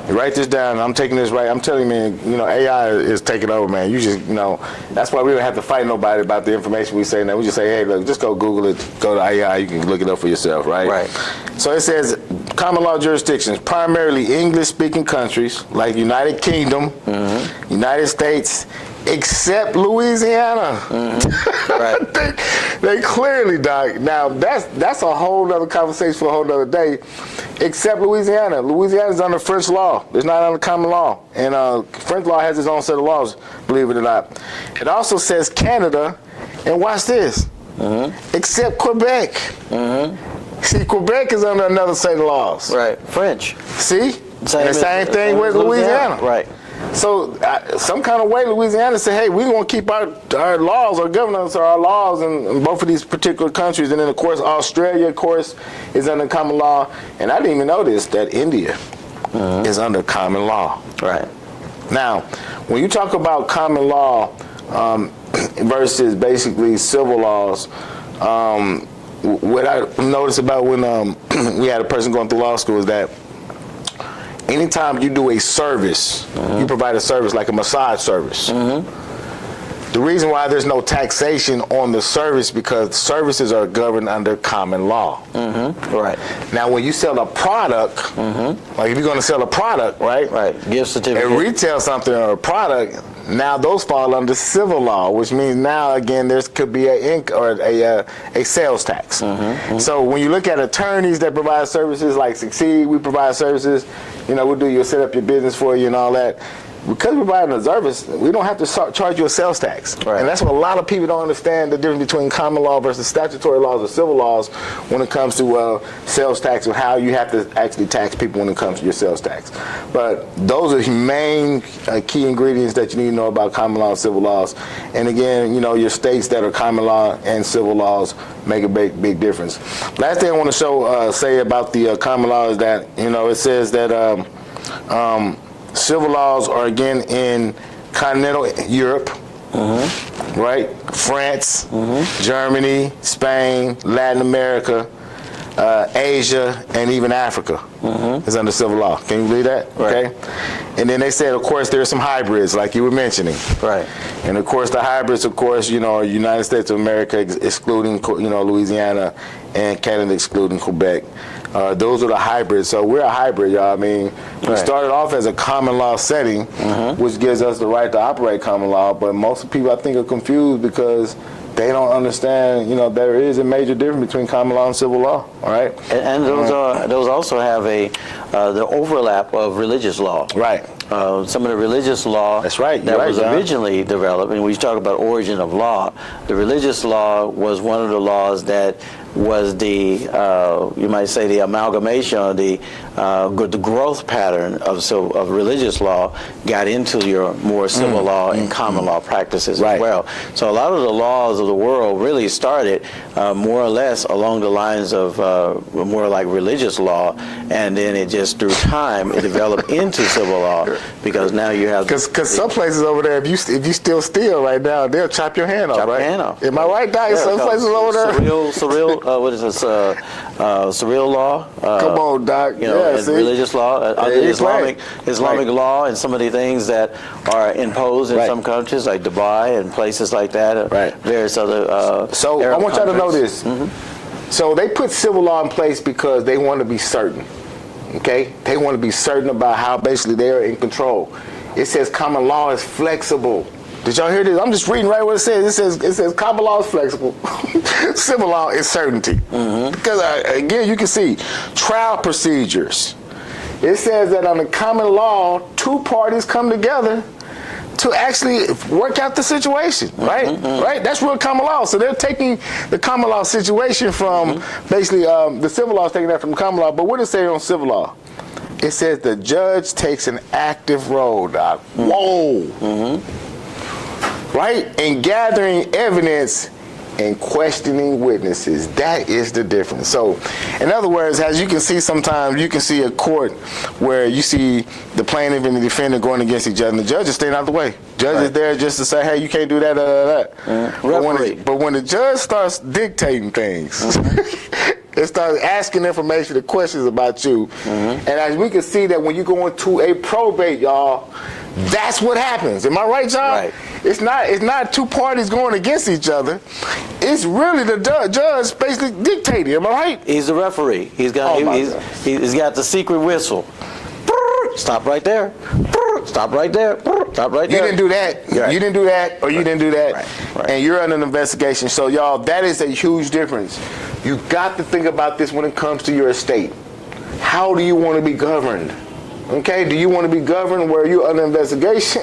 You write this down. I'm taking this right. I'm telling you, man, you know, AI is taking over, man. You just, you know, that's why we don't have to fight nobody about the information we say now. We just say, hey, look, just go Google it, go to AI. You can look it up for yourself, right? Right. So it says common law jurisdictions, primarily English-speaking countries like United Kingdom, United States, except Louisiana. right. They clearly, Doc. Now that's a whole other conversation for a whole other day. Except Louisiana. Louisiana's under French law. It's not under common law, and French law has its own set of laws. Believe it or not. It also says Canada, and watch this. Except Quebec. See, Quebec is under another set of laws. Right. French. See, and the same thing with Louisiana. Right. So, some kind of way, Louisiana said, hey, we want to keep our laws, our governance, or our laws in both of these particular countries. And then, of course, Australia, of course, is under common law. And I didn't even know this, that India is under common law. Right. Now, when you talk about common law versus basically civil laws, what I noticed about when we had a person going through law school is that anytime you do a service, you provide a service like a massage service. The reason why there's no taxation on the service because services are governed under common law. Right. Now, when you sell a product, like if you're going to sell a product, right? Right. Gift certificate. And retail something or a product, now those fall under civil law, which means now again there could be a sales tax. So when you look at attorneys that provide services like Succeed, we provide services. You know, we'll set up your business for you and all that. Because we're providing a service, we don't have to charge you a sales tax. Right. And that's what a lot of people don't understand, the difference between common law versus statutory laws or civil laws when it comes to sales tax and how you have to actually tax people when it comes to your sales tax. But those are the main key ingredients that you need to know about common law and civil laws. And again, you know, your states that are common law and civil laws make a big difference. Last thing I want to say about the common law is that, you know, it says that civil laws are again in continental Europe, right? France, Germany, Spain, Latin America, Asia, and even Africa is under civil law. Can you believe that? Right. Okay. And then they said, of course, there's some hybrids, like you were mentioning. Right. And of course, the hybrids, of course, you know, are United States of America excluding, you know, Louisiana, and Canada excluding Quebec. Those are the hybrids. So we're a hybrid, y'all. I mean, we started off as a common law setting, which gives us the right to operate common law. But most people, I think, are confused because they don't understand, you know, there is a major difference between common law and civil law. All right. And those also have the overlap of religious law. Right. Some of the religious law That's right. that You're was right, John. originally developed, and we talk about origin of law, the religious law was one of the laws that was the, you might say, the amalgamation or the growth pattern of religious law got into your more civil law and common law practices as well. So a lot of the laws of the world really started more or less along the lines of more like religious law, and then it just through time it developed into civil law because now you have because some places over there, if you still steal right now, they'll chop your hand off. Chop right? your hand off. Am I right, Doc? Some places over there. Surreal. What is this? Surreal law. Come on, Doc. You know, and see? religious law, Islamic Right. law, and some of the things that are imposed in some countries, like Dubai and places like that. Right. Various other. So Arab I want y'all to know countries. this. So they put civil law in place because they want to be certain. Okay? They want to be certain about how basically they are in control. It says common law is flexible. Did y'all hear this? I'm just reading right what it says. It says common law is flexible. Civil law is certainty. Because, again, you can see trial procedures. It says that on the common law, two parties come together to actually work out the situation, right? Right? That's real common law. So they're taking the common law situation from basically the civil law is taking that from common law. But what does it say on civil law? It says the judge takes an active role, Doc. Whoa. Right? In gathering evidence and questioning witnesses. That is the difference. So, in other words, as you can see sometimes, you can see a court where you see the plaintiff and the defendant going against each other, and the judge is staying out the way. Judge is there just to say, hey, you can't do that, But when the judge starts dictating things, it starts asking information and questions about you. And as we can see that when you go into a probate, y'all, that's what happens. Am I right, John? Right. It's not two parties going against each other. It's really the judge basically dictating. Am I right? He's the referee. He's got the secret whistle. Stop right there. Stop right there. Stop right there. You didn't do that. Right. You didn't do that, or you didn't do that. Right. And you're under an investigation. So, y'all, that is a huge difference. You got to think about this when it comes to your estate. How do you want to be governed? Okay, do you want to be governed where you're under investigation,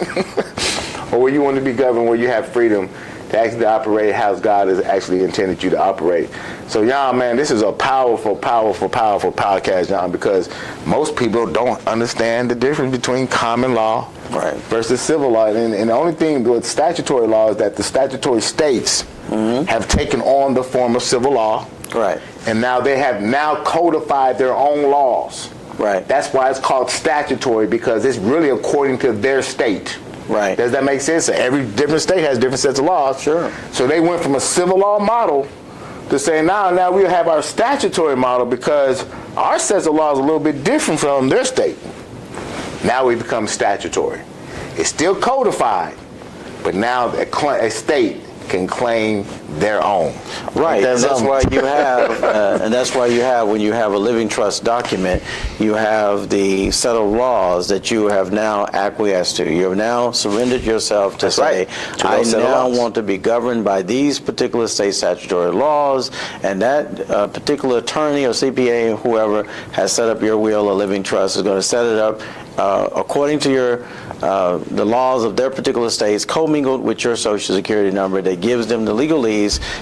or where you want to be governed where you have freedom to actually operate how God has actually intended you to operate? So, y'all, man, this is a powerful, powerful, powerful podcast, John, because most people don't understand the difference between common law versus civil law. And the only thing with statutory law is that the statutory states have taken on the form of civil law. Right. And now they have codified their own laws. Right. That's why it's called statutory, because it's really according to their state. Right. Does that make sense? So every different state has different sets of laws. Sure. So they went from a civil law model to say now we have our statutory model, because our sets of laws are a little bit different from their state. Now we become statutory. It's still codified, but now a state can claim their own. Right. And that's why you have, when you have a living trust document, you have the set of laws that you have now acquiesced to. You have now surrendered yourself to say, I now want to be governed by these particular state statutory laws, and that particular attorney or CPA or whoever has set up your will or living trust is going to set it up according to the laws of their particular states, commingled with your Social Security number, that gives them the legalese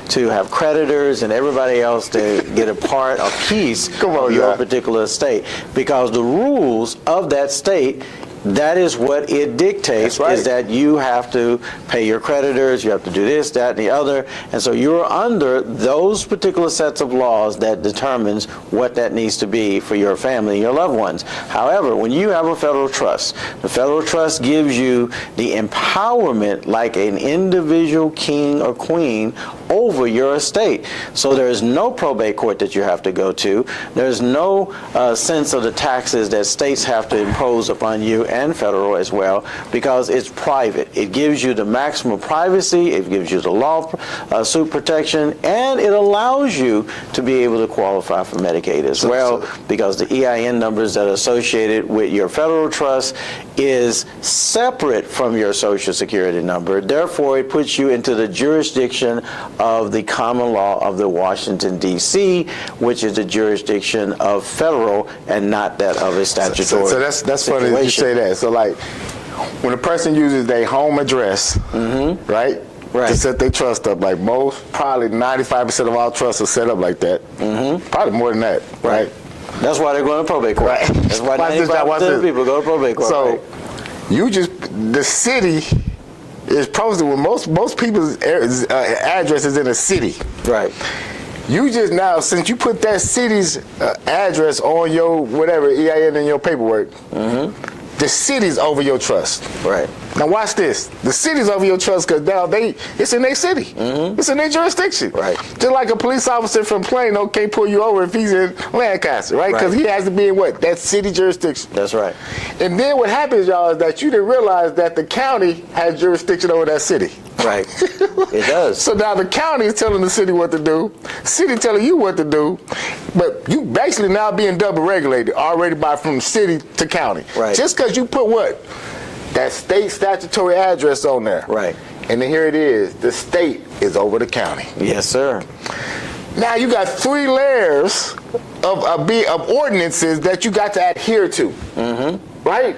to have creditors and everybody else to get a part, a piece of your particular state. Because the rules of that state, that is what it dictates, is that you have to pay your creditors, you have to do this, that, and the other. And so you're under those particular sets of laws that determines what that needs to be for your family and your loved ones. However, when you have a federal trust, the federal trust gives you the empowerment like an individual king or queen over your estate. So there is no probate court that you have to go to. There's no sense of the taxes that states have to impose upon you, and federal as well, because it's private. It gives you the maximum privacy, it gives you the lawsuit protection, and it allows you to be able to qualify for Medicaid as well, because the EIN numbers that are associated with your federal trust is separate from your Social Security number. Therefore, it puts you into the jurisdiction of the common law of the Washington, D.C., which is the jurisdiction of federal and not that of a statutory So that's funny that you say that. So, like, when a person uses their home address, right, to set their trust up, like probably 95% of all trusts are set up like that. Probably more than that, right? That's why they're going to probate court. Right. That's why 95% of people go to probate court. So, the city is posted with most people's addresses in a city. Right. You just now, since you put that city's address on your whatever EIN in your paperwork, the city's over your trust. Right. Now watch this. The city's over your trust because now it's in their city. It's in their jurisdiction. Right. Just like a police officer from Plano can't pull you over if he's in Lancaster, right? Because he has to be in what? That city jurisdiction. That's right. And then what happens, y'all, is that you didn't realize that the county has jurisdiction over that city. Right. It does. So now the county is telling the city what to do, city telling you what to do, but you basically now being double regulated already from city to county. Right. Just because you put what? that state statutory address on there. Right. And then here it is. The state is over the county. Yes, sir. Now you got 3 layers of ordinances that you got to adhere to. Mm-hmm. Right?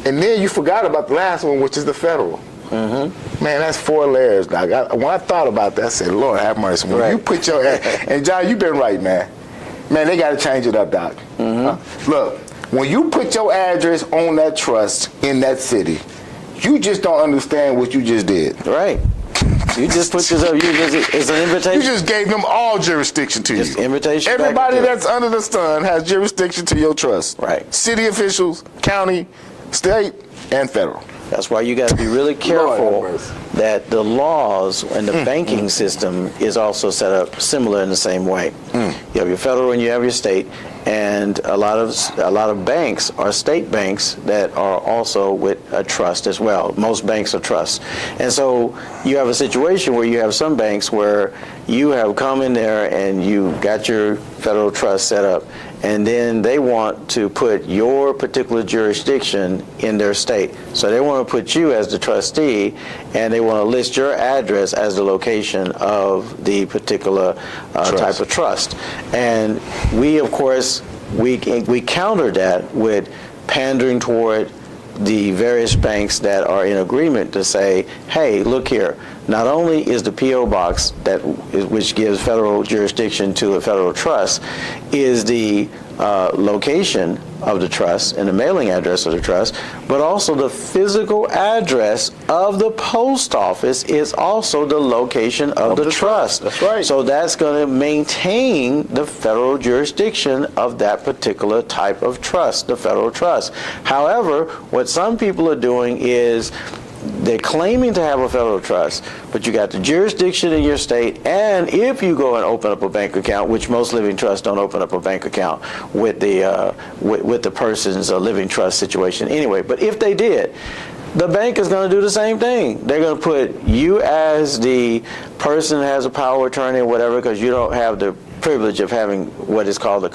And then you forgot about the last one, which is the federal. Mm-hmm. Man, that's 4 layers, dog. When I thought about that, I said, Lord have mercy. When you put your and John, you've been right, man. Man, they got to change it up, doc. Mm-hmm. Look, when you put your address on that trust in that city, you just don't understand what you just did. Right. You just put yourself, it's an invitation. You just gave them all jurisdiction to just you. Invitation. Everybody that's under the sun has jurisdiction to your trust. Right. City officials, county, state, and federal. That's why you got to be really careful that the laws and the banking system is also set up similar in the same way. You have your federal and you have your state, and a lot of banks are state banks that are also with a trust as well. Most banks are trusts, and so you have a situation where you have some banks where you have come in there and you got your federal trust set up, and then they want to put your particular jurisdiction in their state. So they want to put you as the trustee, and they want to list your address as the location of the particular type of trust. And we, of course, we counter that with pandering toward the various banks that are in agreement to say, hey, look here, not only is the P.O. box which gives federal jurisdiction to a federal trust, is the location of the trust and the mailing address of the trust, but also the physical address of the post office is also the location of the trust. That's right. So that's going to maintain the federal jurisdiction of that particular type of trust, the federal trust. However, what some people are doing is they're claiming to have a federal trust, but you got the jurisdiction in your state, and if you go and open up a bank account, which most living trusts don't open up a bank account with the with the person's living trust situation anyway, but if they did, the bank is going to do the same thing. They're going to put you as the person that has a power of attorney or whatever, because you don't have the privilege of having what is called the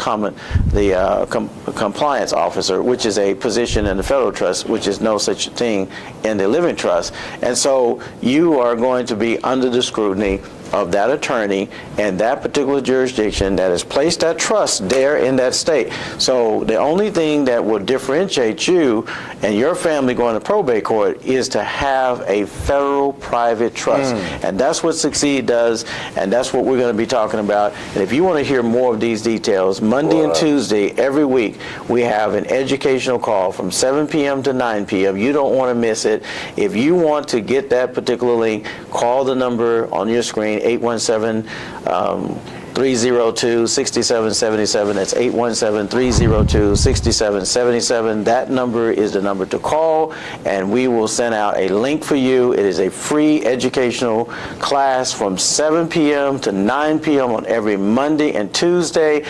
compliance officer, which is a position in the federal trust, which is no such thing in the living trust. And so you are going to be under the scrutiny of that attorney and that particular jurisdiction that has placed that trust there in that state. So the only thing that will differentiate you and your family going to probate court is to have a federal private trust. And that's what Succeed does, and that's what we're going to be talking about. And if you want to hear more of these details, Monday and Tuesday every week we have an educational call from 7 p.m. to 9 p.m. You don't want to miss it. If you want to get that particular link, call the number on your screen, 817-302-6777. That's 817-302-6777. That number is the number to call, and we will send out a link for you. It is a free educational class from 7 p.m. to 9 p.m. on every Monday and Tuesday.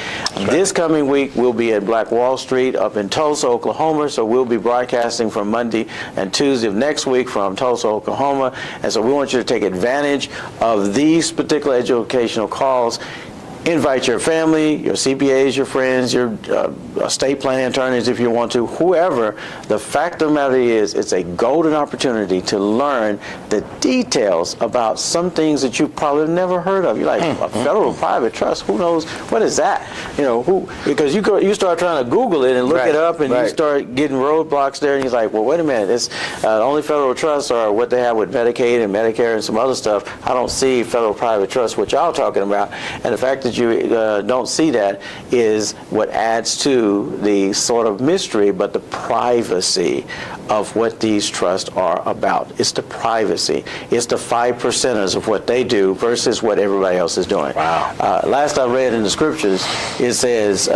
This coming week, we'll be at Black Wall Street up in Tulsa, Oklahoma, so we'll be broadcasting from Monday and Tuesday of next week from Tulsa, Oklahoma. And so we want you to take advantage of these particular educational calls. Invite your family, your CPAs, your friends, your estate planning attorneys if you want to, whoever. The fact of the matter is, it's a golden opportunity to learn the details about some things that you probably never heard of. You're like, a federal private trust, who knows, what is that? You know, because you start trying to Google it and look it up, and you start getting roadblocks there, and you're like, well, wait a minute, it's only federal trusts are what they have with Medicaid and Medicare and some other stuff. I don't see federal private trusts, what y'all talking about. And the fact that you don't see that is what adds to the sort of mystery, but the privacy of what these trusts are about. It's the privacy. It's the 5%ers of what they do versus what everybody else is doing. Wow. Last I read in the scriptures, it says,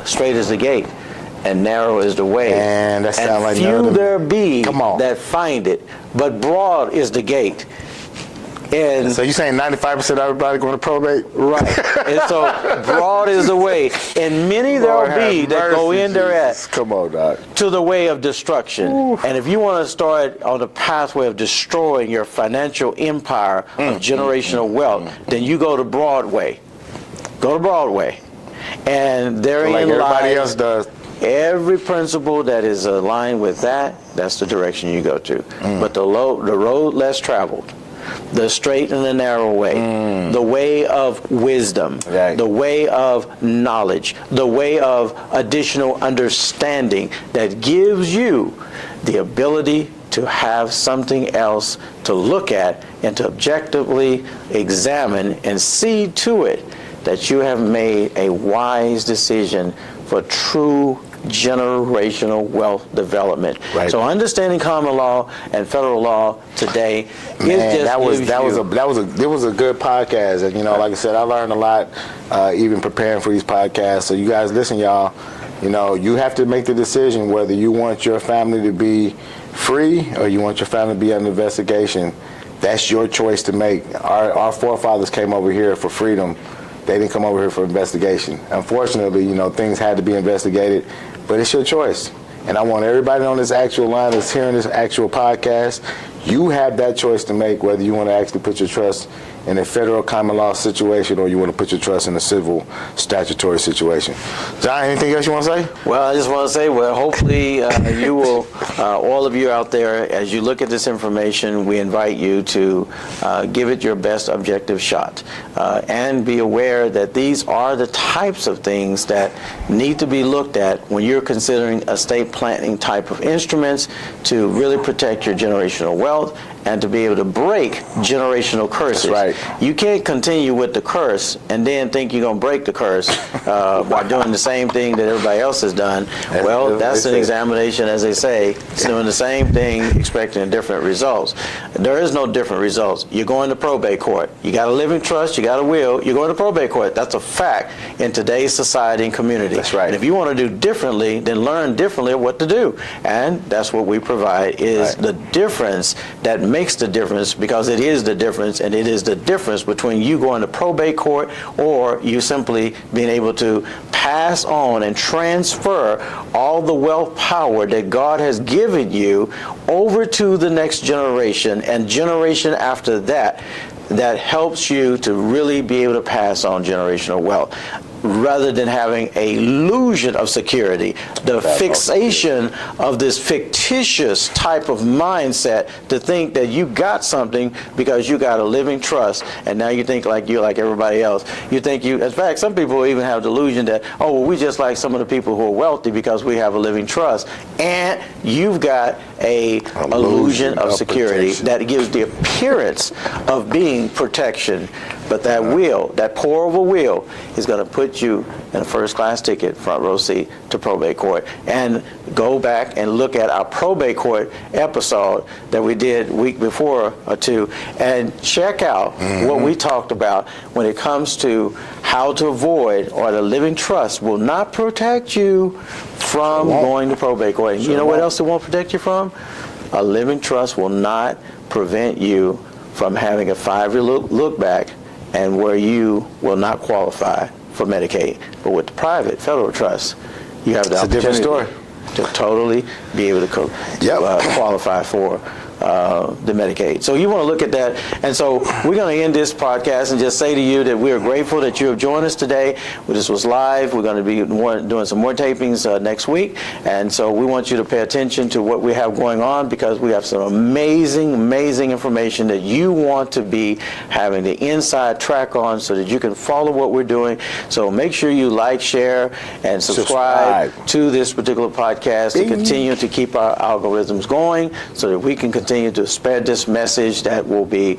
straight is the gate and narrow is the way, and that sounds like few there be that find it, but broad is the gate. And so you're saying 95% of everybody going to probate? Right. And so broad is the way. And many there will be that go in there to the way of destruction. Ooh. And if you want to start on the pathway of destroying your financial empire of generational wealth, then you go to Broadway. Go to Broadway. And therein like everybody else does. every principle that is aligned with that, that's the direction you go to. But the road less traveled, the straight and the narrow way, the way of wisdom, the way of knowledge, the way of additional understanding that gives you the ability to have something else to look at and to objectively examine and see to it that you have made a wise decision for true generational wealth development. Right. So understanding common law and federal law today, that was a good podcast, and like I said, I learned a lot even preparing for these podcasts. So you guys listen, y'all. You have to make the decision whether you want your family to be free or you want your family to be under investigation. That's your choice to make. Our forefathers came over here for freedom. They didn't come over here for investigation. Unfortunately, things had to be investigated, but it's your choice. And I want everybody on this actual line that's hearing this actual podcast, you have that choice to make whether you want to actually put your trust in a federal common law situation or you want to put your trust in a civil statutory situation. John, anything else you want to say? Well, I just want to say, hopefully you will, all of you out there, as you look at this information, we invite you to give it your best objective shot and be aware that these are the types of things that need to be looked at when you're considering estate planning type of instruments to really protect your generational wealth and to be able to break generational curses. That's right. You can't continue with the curse and then think you're going to break the curse by doing the same thing that everybody else has done. That's an examination, as they say. It's doing the same thing, expecting different results. There is no different results. You're going to probate court. You got a living trust, you got a will, you're going to probate court. That's a fact in today's society and community. That's right. And if you want to do differently, then learn differently what to do. And that's what we provide, is the difference that makes the difference, because it is the difference, and it is the difference between you going to probate court or you simply being able to pass on and transfer all the wealth power that God has given you over to the next generation and generation after that, that helps you to really be able to pass on generational wealth, rather than having an illusion of security, the fixation of this fictitious type of mindset to think that you got something because you got a living trust, and now you think like you're like everybody else. You think in fact, some people even have delusion that, we just like some of the people who are wealthy because we have a living trust. And you've got a illusion of security that gives the appearance of being protection. But that will, that pour of a will, is going to put you in a first-class ticket, front row seat to probate court. And go back and look at our probate court episode that we did week before or two, and check out what we talked about when it comes to how to avoid, or the living trust will not protect you from going to probate court. You know what else it won't protect you from? A living trust will not prevent you from having a 5-year look back, and where you will not qualify for Medicaid. But with the private federal trust, you have the opportunity to totally be able to qualify for the Medicaid. So you want to look at that. And so we're going to end this podcast and just say to you that we are grateful that you have joined us today. This was live. We're going to be doing some more tapings next week. And so we want you to pay attention to what we have going on, because we have some amazing, amazing information that you want to be having the inside track on so that you can follow what we're doing. So make sure you like, share, and subscribe to this particular podcast to continue to keep our algorithms going so that we can continue to spread this message that will be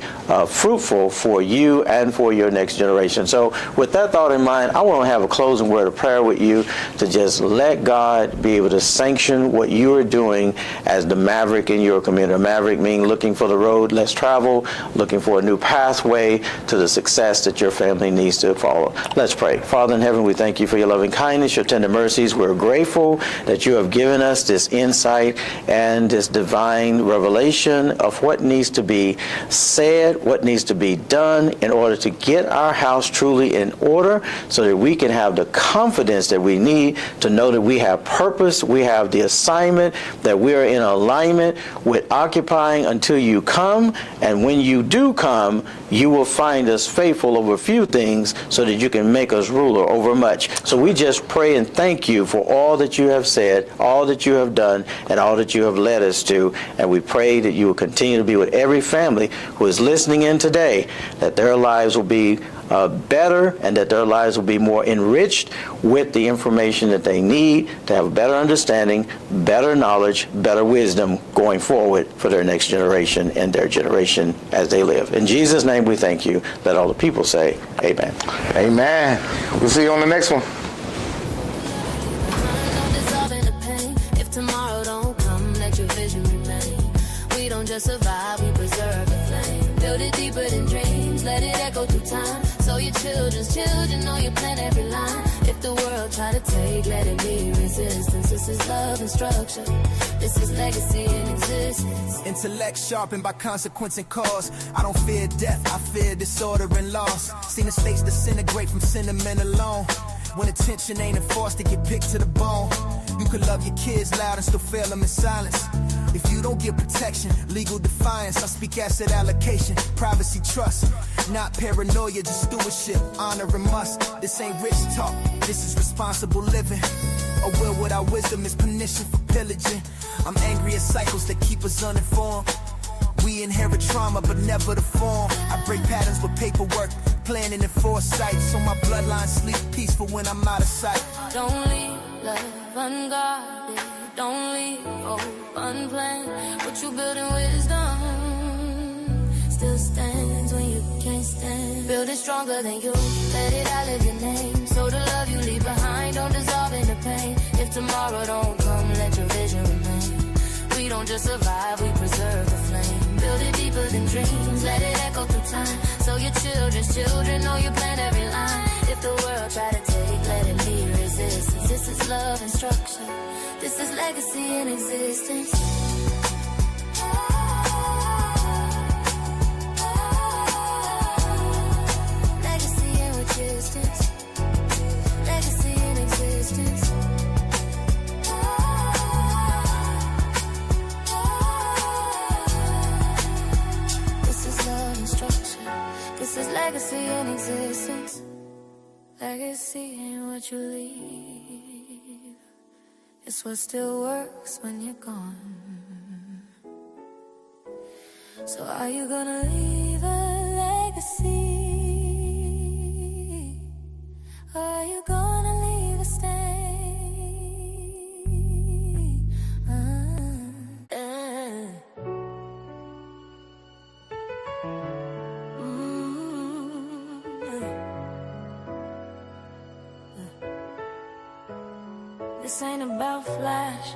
fruitful for you and for your next generation. So with that thought in mind, I want to have a closing word of prayer with you to just let God be able to sanction what you are doing as the maverick in your community. A maverick meaning looking for the road less traveled, looking for a new pathway to the success that your family needs to follow. Let's pray. Father in heaven, we thank you for your loving kindness, your tender mercies. We're grateful that you have given us this insight and this divine revelation information of what needs to be said, what needs to be done in order to get our house truly in order so that we can have the confidence that we need to know that we have purpose, we have the assignment, that we are in alignment with occupying until you come. And when you do come, you will find us faithful over a few things so that you can make us ruler over much. So we just pray and thank you for all that you have said, all that you have done, and all that you have led us to. And we pray that you will continue to be with every family who is listening in today, that their lives will be better and that their lives will be more enriched with the information that they need to have a better understanding, better knowledge, better wisdom going forward for their next generation and their generation as they live. In Jesus' name we thank you. Let all the people say amen. Amen. We'll see you on the next one. If tomorrow don't come, let your vision remain. We don't just survive, we preserve the flame. Build it deeper than dreams, let it echo through time. So your children's children know you plan every line. If the world try to take, let it be resistance. This is love and structure. This is legacy and existence. Intellect sharpened by consequence and cause. I don't fear death, I fear disorder and loss. Seen the states disintegrate from sentiment alone. When attention ain't enforced, it get picked to the bone. You could love your kids loud and still fail them in silence. If you don't get protection, legal defiance, I speak asset allocation, privacy trust. Not paranoia, just stewardship, honor and must. This ain't rich talk, this is responsible living. A will without wisdom is permission for pillaging. I'm angry at cycles that keep us uninformed. We inherit trauma, but never the form. I break patterns with paperwork, planning and foresight, so my bloodline sleep peaceful when I'm out of sight. Don't leave love unguarded. Don't leave hope unplanned. What you build in wisdom still stands when you can't stand. Build it stronger than you. Let it outlive your name. So the love you leave behind don't dissolve in the pain. If tomorrow don't come, let your vision remain. We don't just survive, we preserve the flame. Build it deeper than dreams, let it echo through time. So your children's children know you plan every line. If the world try to take, let it be resistance. This is love and structure. This is legacy and existence. Legacy and resistance. Legacy and existence. This is love and structure. This is legacy and existence. Legacy ain't what you leave. It's what still works when you're gone. So are you gonna leave a legacy? Or are you gonna leave a stain? This ain't about flash,